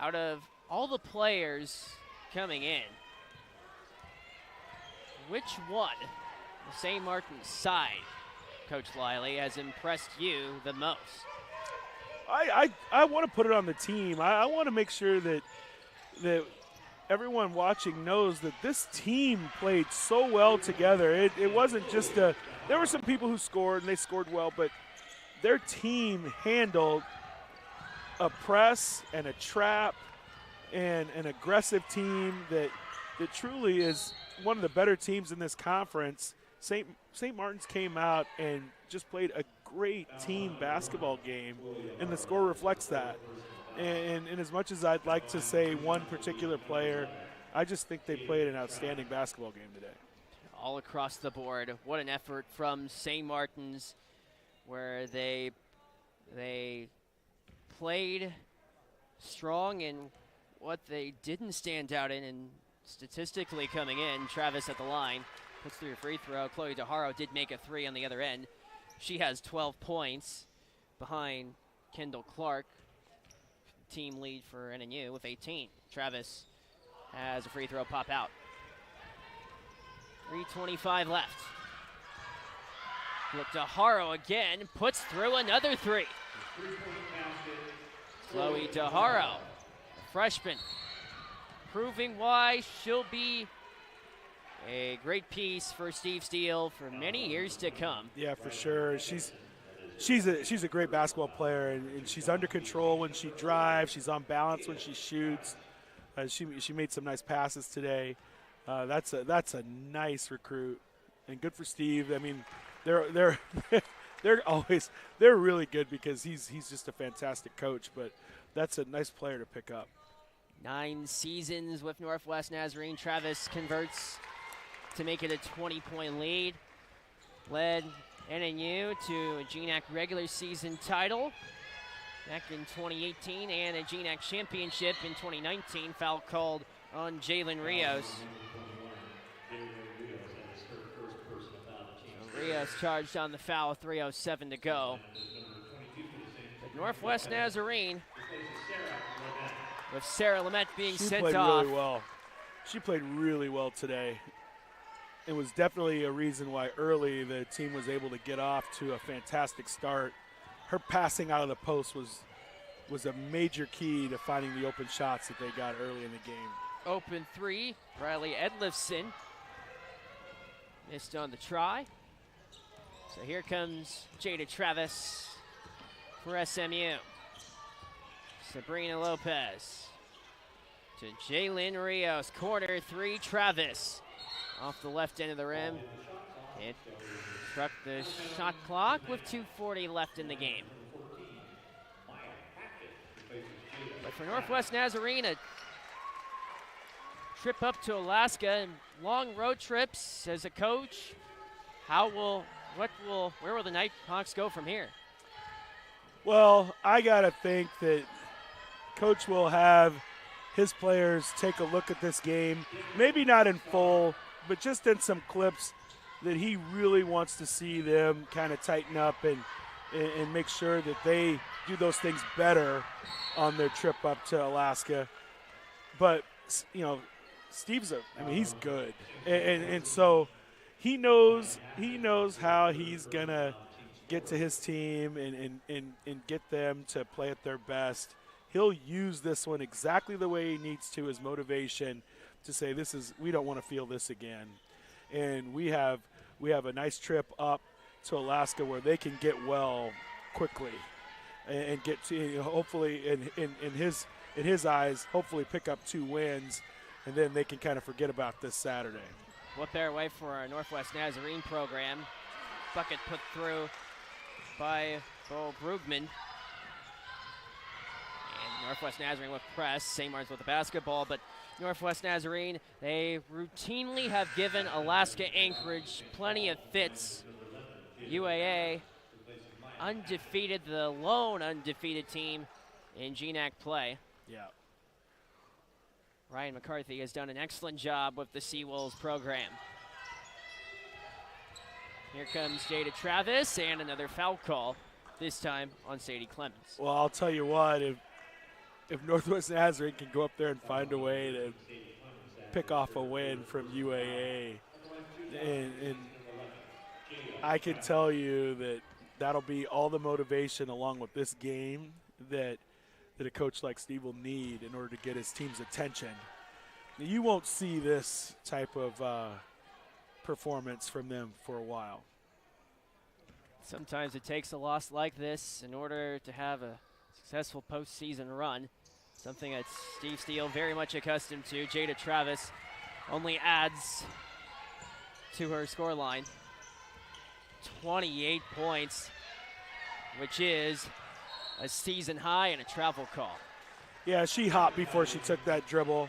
Out of all the players coming in, which one, the St. Martin's side, Coach Liley, has impressed you the most? I want to put it on the team. I want to make sure that everyone watching knows that this team played so well together. It wasn't just there were some people who scored, and they scored well, but their team handled a press and a trap and an aggressive team that truly is one of the better teams in this conference. St. Martin's came out and just played a great team basketball game, and the score reflects that. And as much as I'd like to say one particular player, I just think they played an outstanding basketball game today. All across the board. What an effort from St. Martin's, where they played strong in what they didn't stand out in, and statistically coming in, Travis at the line puts through a free throw. Chloe DeHaro did make a three on the other end. She has 12 points behind Kendall Clark. Team lead for NNU with 18. Travis has a free throw pop out. 3:25 left. Look, DeHaro again puts through another three. Chloe DeHaro, a freshman, proving why she'll be a great piece for Steve Steele for many years to come. Yeah, for sure. She's a great basketball player, and she's under control when she drives. She's on balance when she shoots. She made some nice passes today. That's a nice recruit, and good for Steve. I mean, they're really good because he's just a fantastic coach. But that's a nice player to pick up. 9 seasons with Northwest Nazarene. Travis converts to make it a 20-point lead. Led NNU to a GNAC regular season title back in 2018 and a GNAC championship in 2019. Foul called on Jalen Rios. Rios charged on the foul, 3:07 to go. But Northwest Nazarene, with Sarah Lamette being sent off. She played really well. She played really well today. It was definitely a reason why early the team was able to get off to a fantastic start. Her passing out of the post was a major key to finding the open shots that they got early in the game. Open three, Riley Edlifson missed on the try. So here comes Jada Travis for SMU. Sabrina Lopez to Jalen Rios, corner three, Travis. Off the left end of the rim. It struck the shot clock with 2:40 left in the game. But for Northwest Nazarene, a trip up to Alaska and long road trips as a coach. Where will the Nighthawks go from here? Well, I gotta think that Coach will have his players take a look at this game, maybe not in full, but just in some clips that he really wants to see them kind of tighten up and make sure that they do those things better on their trip up to Alaska. But, you know, Steve's he's good. And so he knows how he's going to get to his team and get them to play at their best. He'll use this one exactly the way he needs to as motivation to say we don't want to feel this again. And we have a nice trip up to Alaska where they can get well quickly and get to, hopefully in his eyes, hopefully pick up 2 wins, and then they can kind of forget about this Saturday. What better way for our Northwest Nazarene program? Bucket put through by Bo Brugman. And Northwest Nazarene with press, St. Martin's with the basketball, but Northwest Nazarene, they routinely have given Alaska Anchorage plenty of fits. UAA undefeated, the lone undefeated team in GNAC play. Yeah. Ryan McCarthy has done an excellent job with the Seawolves program. Here comes Jada Travis and another foul call, this time on Sadie Clemens. Well, I'll tell you what, if Northwest Nazarene can go up there and find a way to pick off a win from UAA, and I can tell you that that'll be all the motivation along with this game that a coach like Steve will need in order to get his team's attention. You won't see this type of performance from them for a while. Sometimes it takes a loss like this in order to have a successful postseason run, something that Steve Steele very much accustomed to. Jada Travis only adds to her scoreline 28 points, which is a season high and a travel call. Yeah, she hopped before she took that dribble.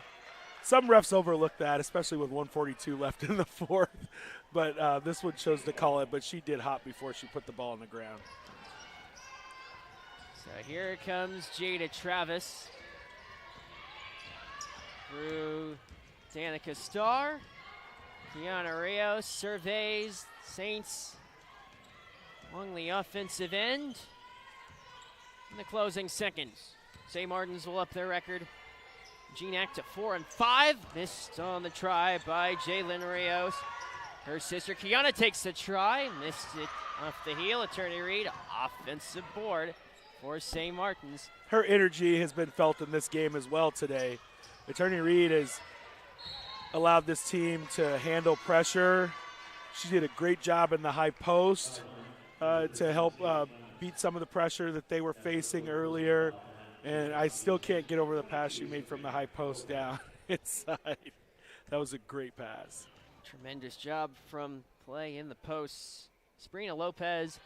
Some refs overlooked that, especially with 1:42 left in the fourth. But this one chose to call it, but she did hop before she put the ball on the ground. So here comes Jada Travis through Danica Starr. Kiana Rios surveys Saints along the offensive end. In the closing seconds, St. Martin's will up their record. GNAC to 4-5. Missed on the try by Jalen Rios. Her sister Kiana takes the try. Missed it off the heel. Attorney Reed, offensive board for St. Martin's. Her energy has been felt in this game as well today. Attorney Reed has allowed this team to handle pressure. She did a great job in the high post to help beat some of the pressure that they were facing earlier. And I still can't get over the pass she made from the high post down inside. That was a great pass. Tremendous job from play in the posts. Sabrina Lopez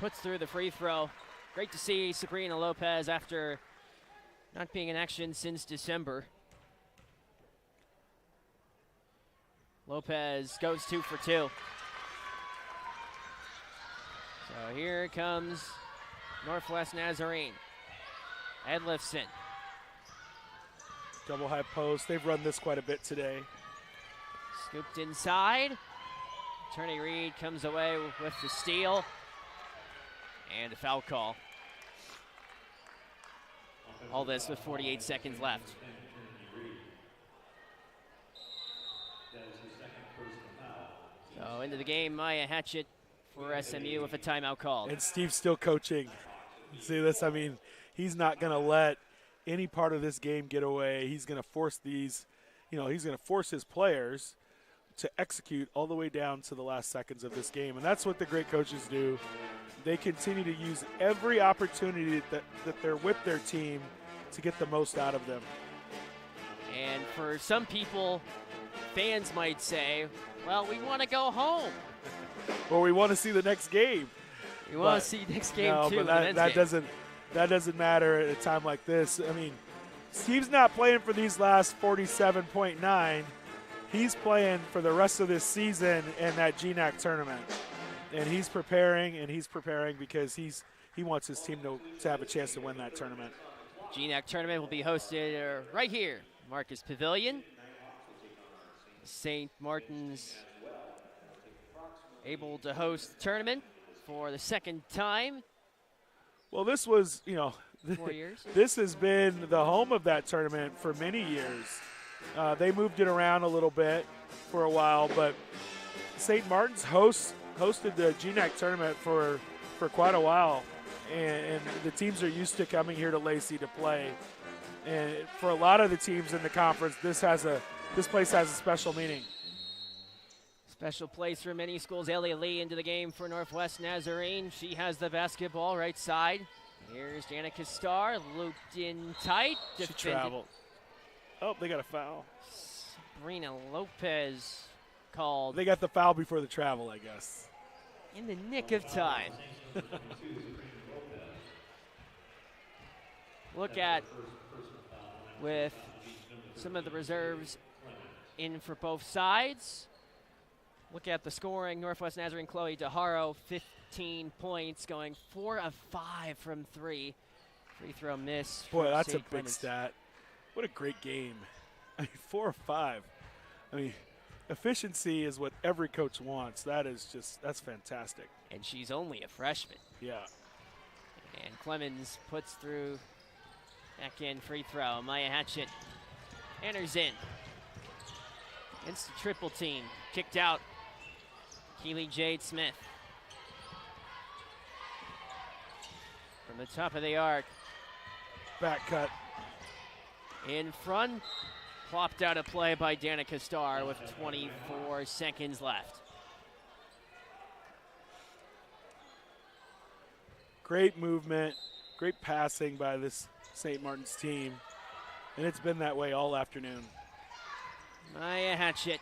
puts through the free throw. Great to see Sabrina Lopez after not being in action since December. Lopez goes 2 for 2. So here comes Northwest Nazarene. Edlifson. Double high post. They've run this quite a bit today. Scooped inside. Attorney Reed comes away with the steal. And a foul call. All this with 48 seconds left. So into the game, Maya Hatchett for SMU with a timeout call. And Steve's still coaching. See this? I mean, he's not going to let any part of this game get away. He's going to force these, he's going to force his players to execute all the way down to the last seconds of this game. And that's what the great coaches do. They continue to use every opportunity that they're with their team to get the most out of them. And for some people, fans might say, well, we want to go home. Or we want to see the next game. We want to see next game too. But that doesn't matter at a time like this. I mean, Steve's not playing for these last 47.9. He's playing for the rest of this season and that GNAC tournament. And he's preparing because he wants his team to have a chance to win that tournament. GNAC tournament will be hosted right here, Marcus Pavilion. St. Martin's able to host the tournament for the second time. Well, this was, 4 years. This has been the home of that tournament for many years. They moved it around a little bit for a while, but St. Martin's hosted the GNAC tournament for quite a while, and the teams are used to coming here to Lacey to play. And for a lot of the teams in the conference, this place has a special meaning. Special place for many schools. Elliott Lee into the game for Northwest Nazarene. She has the basketball right side. Here's Danica Starr, looped in tight. She traveled. Oh, they got a foul. Sabrina Lopez called. They got the foul before the travel, I guess. In the nick of time. Look at with some of the reserves in for both sides. Look at the scoring. Northwest Nazarene Chloe DeHaro, 15 points, going 4 of 5 from 3. Free throw miss. Boy, that's a big stat. What a great game. I mean, 4 of 5. I mean, efficiency is what every coach wants. That's fantastic. And she's only a freshman. Yeah. And Clemens puts through back in free throw. Maya Hatchett enters in. Against the triple team. Kicked out. Keely Jade Smith. From the top of the arc. back cut. In front, plopped out of play by Danica Starr with 24 seconds left. Great movement, great passing by this St. Martin's team, and it's been that way all afternoon. Maya Hatchett.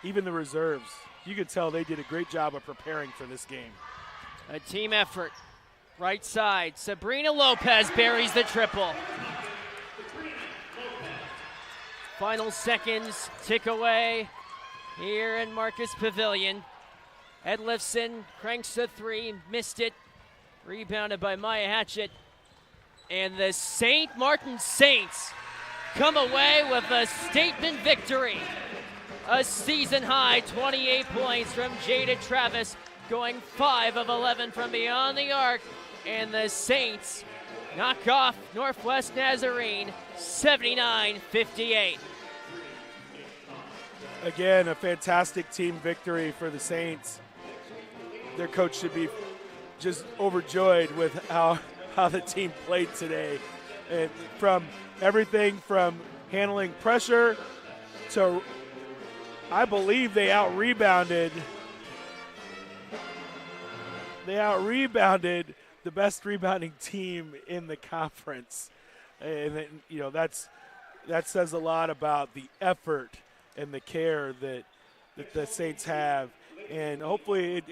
Even the reserves, you could tell they did a great job of preparing for this game. A team effort. Right side, Sabrina Lopez buries the triple. Final seconds tick away here in Marcus Pavilion. Edlifson cranks a three, missed it. Rebounded by Maya Hatchett. And the St. Martin Saints come away with a statement victory. A season high 28 points from Jada Travis, going 5 of 11 from beyond the arc. And the Saints knock off Northwest Nazarene 79-58. Again, a fantastic team victory for the Saints. Their coach should be just overjoyed with how the team played today. And from everything from handling pressure to, I believe they out-rebounded the best rebounding team in the conference. And that says a lot about the effort and the care that the Saints have. And hopefully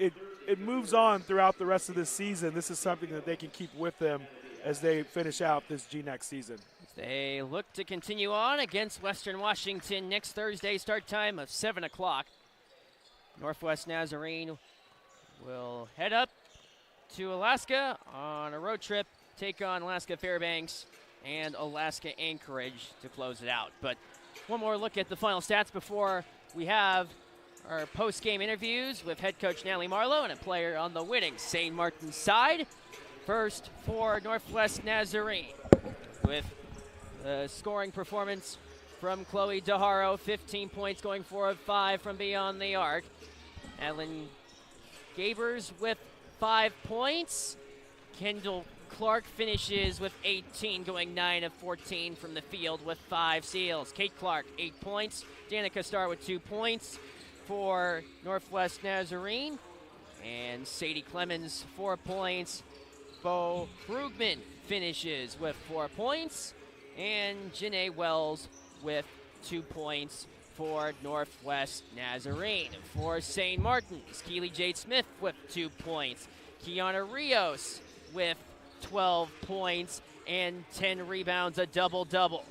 it moves on throughout the rest of this season. This is something that they can keep with them as they finish out this GNAC season. They look to continue on against Western Washington next Thursday, start time of 7 o'clock. Northwest Nazarene will head up to Alaska on a road trip, take on Alaska Fairbanks and Alaska Anchorage to close it out. But one more look at the final stats before we have our post-game interviews with head coach Natalie Marlowe and a player on the winning St. Martin's side. First for Northwest Nazarene with the scoring performance from Chloe DeHaro, 15 points, going 4 of 5 from beyond the arc. Ellen Gabers with 5 points. Kendall Clark finishes with 18, going 9 of 14 from the field with 5 steals. Kate Clark, 8 points. Danica Starr with 2 points for Northwest Nazarene. And Sadie Clemens, 4 points. Bo Brugman finishes with 4 points. And Janae Wells with 2 points for Northwest Nazarene. For St. Martin's, Keely Jade Smith with 2 points. Kiana Rios with 12 points and 10 rebounds, a double-double.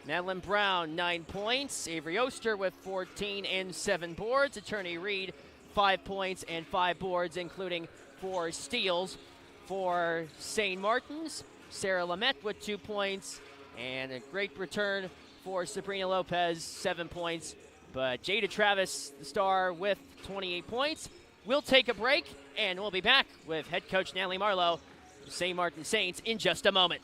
Madeline Brown, 9 points. Avery Oster with 14 and 7 boards. Attorney Reed, 5 points and 5 boards, including 4 steals. For St. Martin's, Sarah Lamette with 2 points, and a great return for Sabrina Lopez, 7 points. But Jada Travis, the star, with 28 points. We'll take a break, and we'll be back with head coach Natalie Marlowe, St. Martin Saints, in just a moment.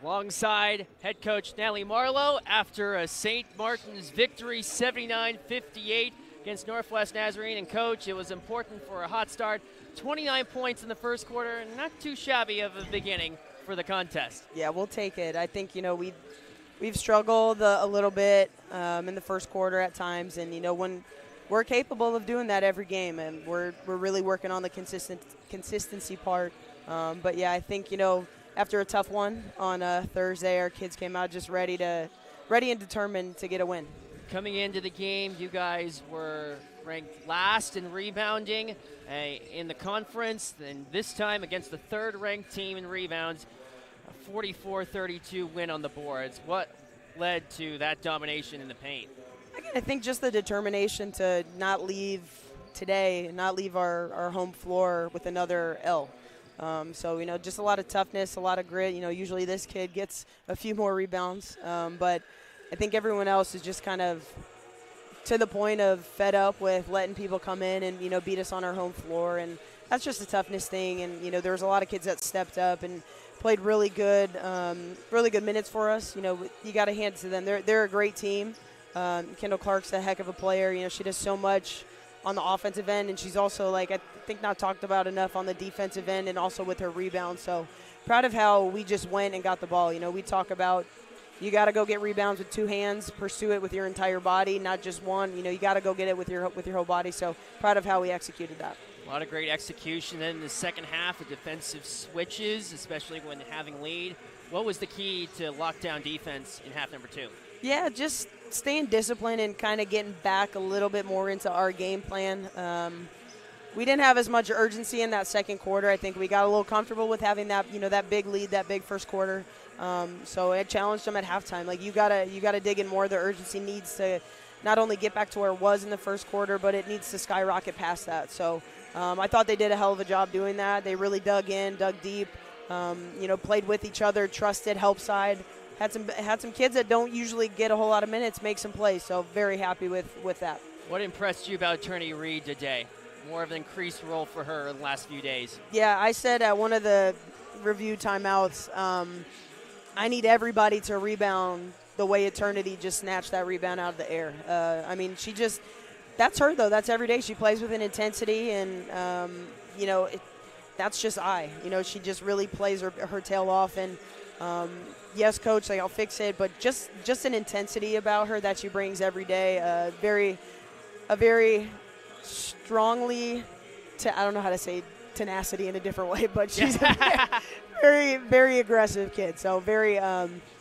Alongside head coach Natalie Marlowe after a St. Martin's victory 79-58 against Northwest Nazarene. And coach, it was important for a hot start. 29 points in the first quarter, not too shabby of a beginning for the contest. Yeah, we'll take it. I think, we've struggled a little bit in the first quarter at times, and when we're capable of doing that every game, and we're really working on the consistency part. But yeah, I think after a tough one on Thursday, our kids came out just ready and determined to get a win. Coming into the game, you guys were ranked last in rebounding in the conference, and this time against the third-ranked team in rebounds, a 44-32 win on the boards. What led to that domination in the paint? I think just the determination to not leave today, not leave our home floor with another L. So, just a lot of toughness, a lot of grit. Usually this kid gets a few more rebounds, but I think everyone else is just kind of to the point of fed up with letting people come in and, beat us on our home floor. And that's just a toughness thing. And, there was a lot of kids that stepped up and played really good minutes for us. You got to hand it to them. They're a great team. Kendall Clark's a heck of a player. She does so much on the offensive end, and she's also, I think not talked about enough on the defensive end and also with her rebound. So proud of how we just went and got the ball. We talk about you got to go get rebounds with two hands, pursue it with your entire body, not just one. You got to go get it with your whole body. So proud of how we executed that. A lot of great execution. Then in the second half, the defensive switches, especially when having lead. What was the key to lock down defense in half number 2? Yeah, just staying disciplined and kind of getting back a little bit more into our game plan. We didn't have as much urgency in that second quarter. I think we got a little comfortable with having that, that big lead, that big first quarter. So I challenged them at halftime. You gotta dig in more. The urgency needs to not only get back to where it was in the first quarter, but it needs to skyrocket past that. So I thought they did a hell of a job doing that. They really dug deep, played with each other, trusted, help side. Had some kids that don't usually get a whole lot of minutes make some plays, so very happy with that. What impressed you about Attorney Reed today? More of an increased role for her in the last few days. Yeah, I said at one of the review timeouts, I need everybody to rebound the way Eternity just snatched that rebound out of the air. That's her, though. That's every day. She plays with an intensity, and, that's just she just really plays her tail off. And, yes, Coach, I'll fix it, but just an intensity about her that she brings every day. A very strongly, I don't know how to say tenacity in a different way, but she's a very, very aggressive kid. So very,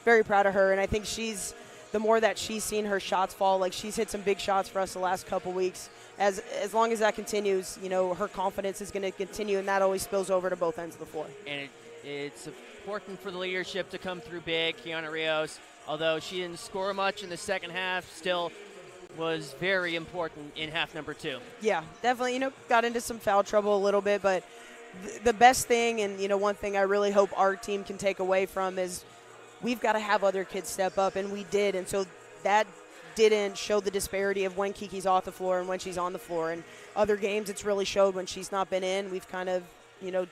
very proud of her. And I think the more that she's seen her shots fall, she's hit some big shots for us the last couple weeks. As long as that continues, her confidence is going to continue, and that always spills over to both ends of the floor. And it's important for the leadership to come through big. Kiana Rios, although she didn't score much in the second half, still was very important in half number 2. Yeah, definitely, got into some foul trouble a little bit, but the best thing, and, one thing I really hope our team can take away from is we've got to have other kids step up, and we did. And so that didn't show the disparity of when Kiki's off the floor and when she's on the floor. And other games, it's really showed when she's not been in. We've kind of,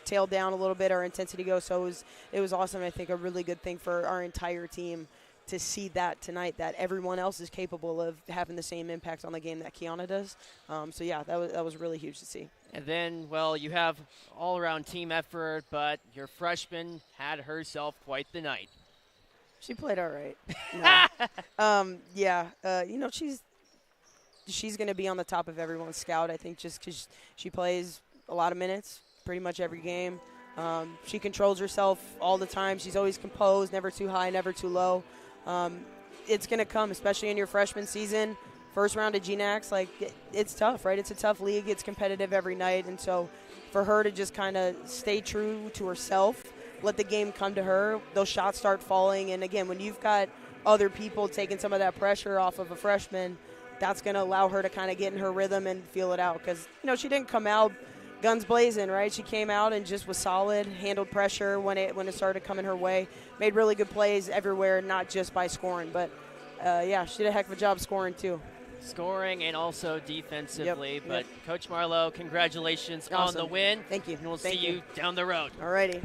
tailed down a little bit our intensity goes. So it was awesome. I think a really good thing for our entire team to see that tonight, that everyone else is capable of having the same impact on the game that Kiana does. So, yeah, that was really huge to see. And then, you have all-around team effort, but your freshman had herself quite the night. She played all right. She's going to be on the top of everyone's scout, I think, just because she plays a lot of minutes pretty much every game. She controls herself all the time. She's always composed, never too high, never too low. It's going to come, especially in your freshman season. First round of GNACs, it's tough, right? It's a tough league. It's competitive every night. And so for her to just kind of stay true to herself, let the game come to her, those shots start falling. And, again, when you've got other people taking some of that pressure off of a freshman, that's going to allow her to kind of get in her rhythm and feel it out. Because, she didn't come out guns blazing, right? She came out and just was solid, handled pressure when it started coming her way, made really good plays everywhere, not just by scoring. But, she did a heck of a job scoring too. Scoring and also defensively. Yep. But, Coach Marlowe, congratulations awesome. on the win. Thank you. And we'll see you down the road. All righty.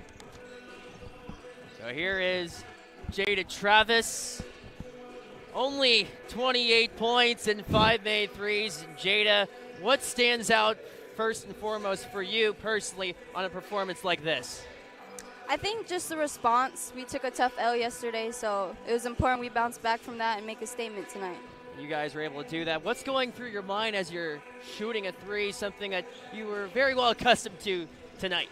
So here is Jada Travis, only 28 points and 5 made threes. Jada, what stands out first and foremost for you personally on a performance like this? I think just the response. We took a tough L yesterday, so it was important we bounce back from that and make a statement tonight. You guys were able to do that. What's going through your mind as you're shooting a three, something that you were very well accustomed to tonight?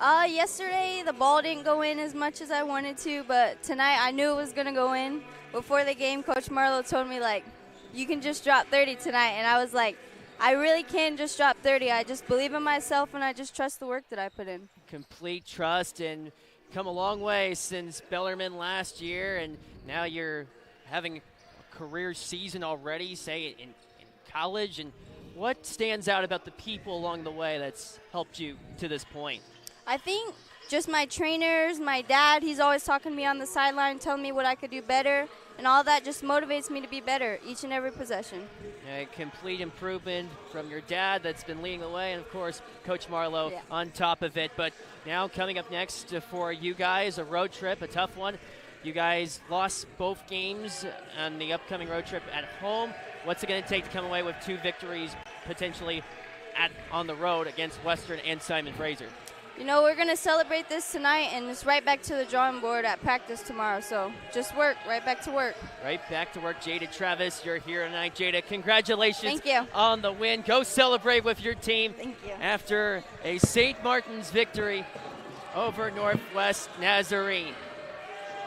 Yesterday the ball didn't go in as much as I wanted to, but tonight I knew it was going to go in. Before the game, Coach Marlowe told me, like, you can just drop 30 tonight, and I was like, I really can just drop 30. I just believe in myself, and I just trust the work that I put in. Complete trust, and come a long way since Bellarmine last year, and now you're having a career season already, say, in college. And what stands out about the people along the way that's helped you to this point? I think just my trainers, my dad, he's always talking to me on the sideline, telling me what I could do better, and all that just motivates me to be better each and every possession. A complete improvement from your dad that's been leading the way, and of course Coach Marlowe on top of it. But now coming up next for you guys, a road trip, a tough one. You guys lost both games on the upcoming road trip at home. What's it going to take to come away with 2 victories potentially on the road against Western and Simon Fraser? You know, we're going to celebrate this tonight, and it's right back to the drawing board at practice tomorrow. So just work, right back to work. Right back to work. Jada Travis, you're here tonight. Jada, congratulations. Thank you. On the win. Go celebrate with your team. Thank you. After a St. Martin's victory over Northwest Nazarene.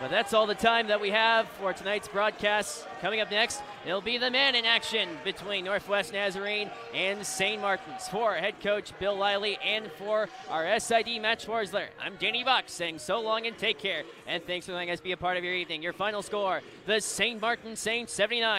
But that's all the time that we have for tonight's broadcast. Coming up next, it'll be the man in action between Northwest Nazarene and St. Martin's. For head coach Bill Lively and for our SID Match Warsler, I'm Danny Buck saying so long and take care. And thanks for letting us be a part of your evening. Your final score, the St. Martin Saints 79.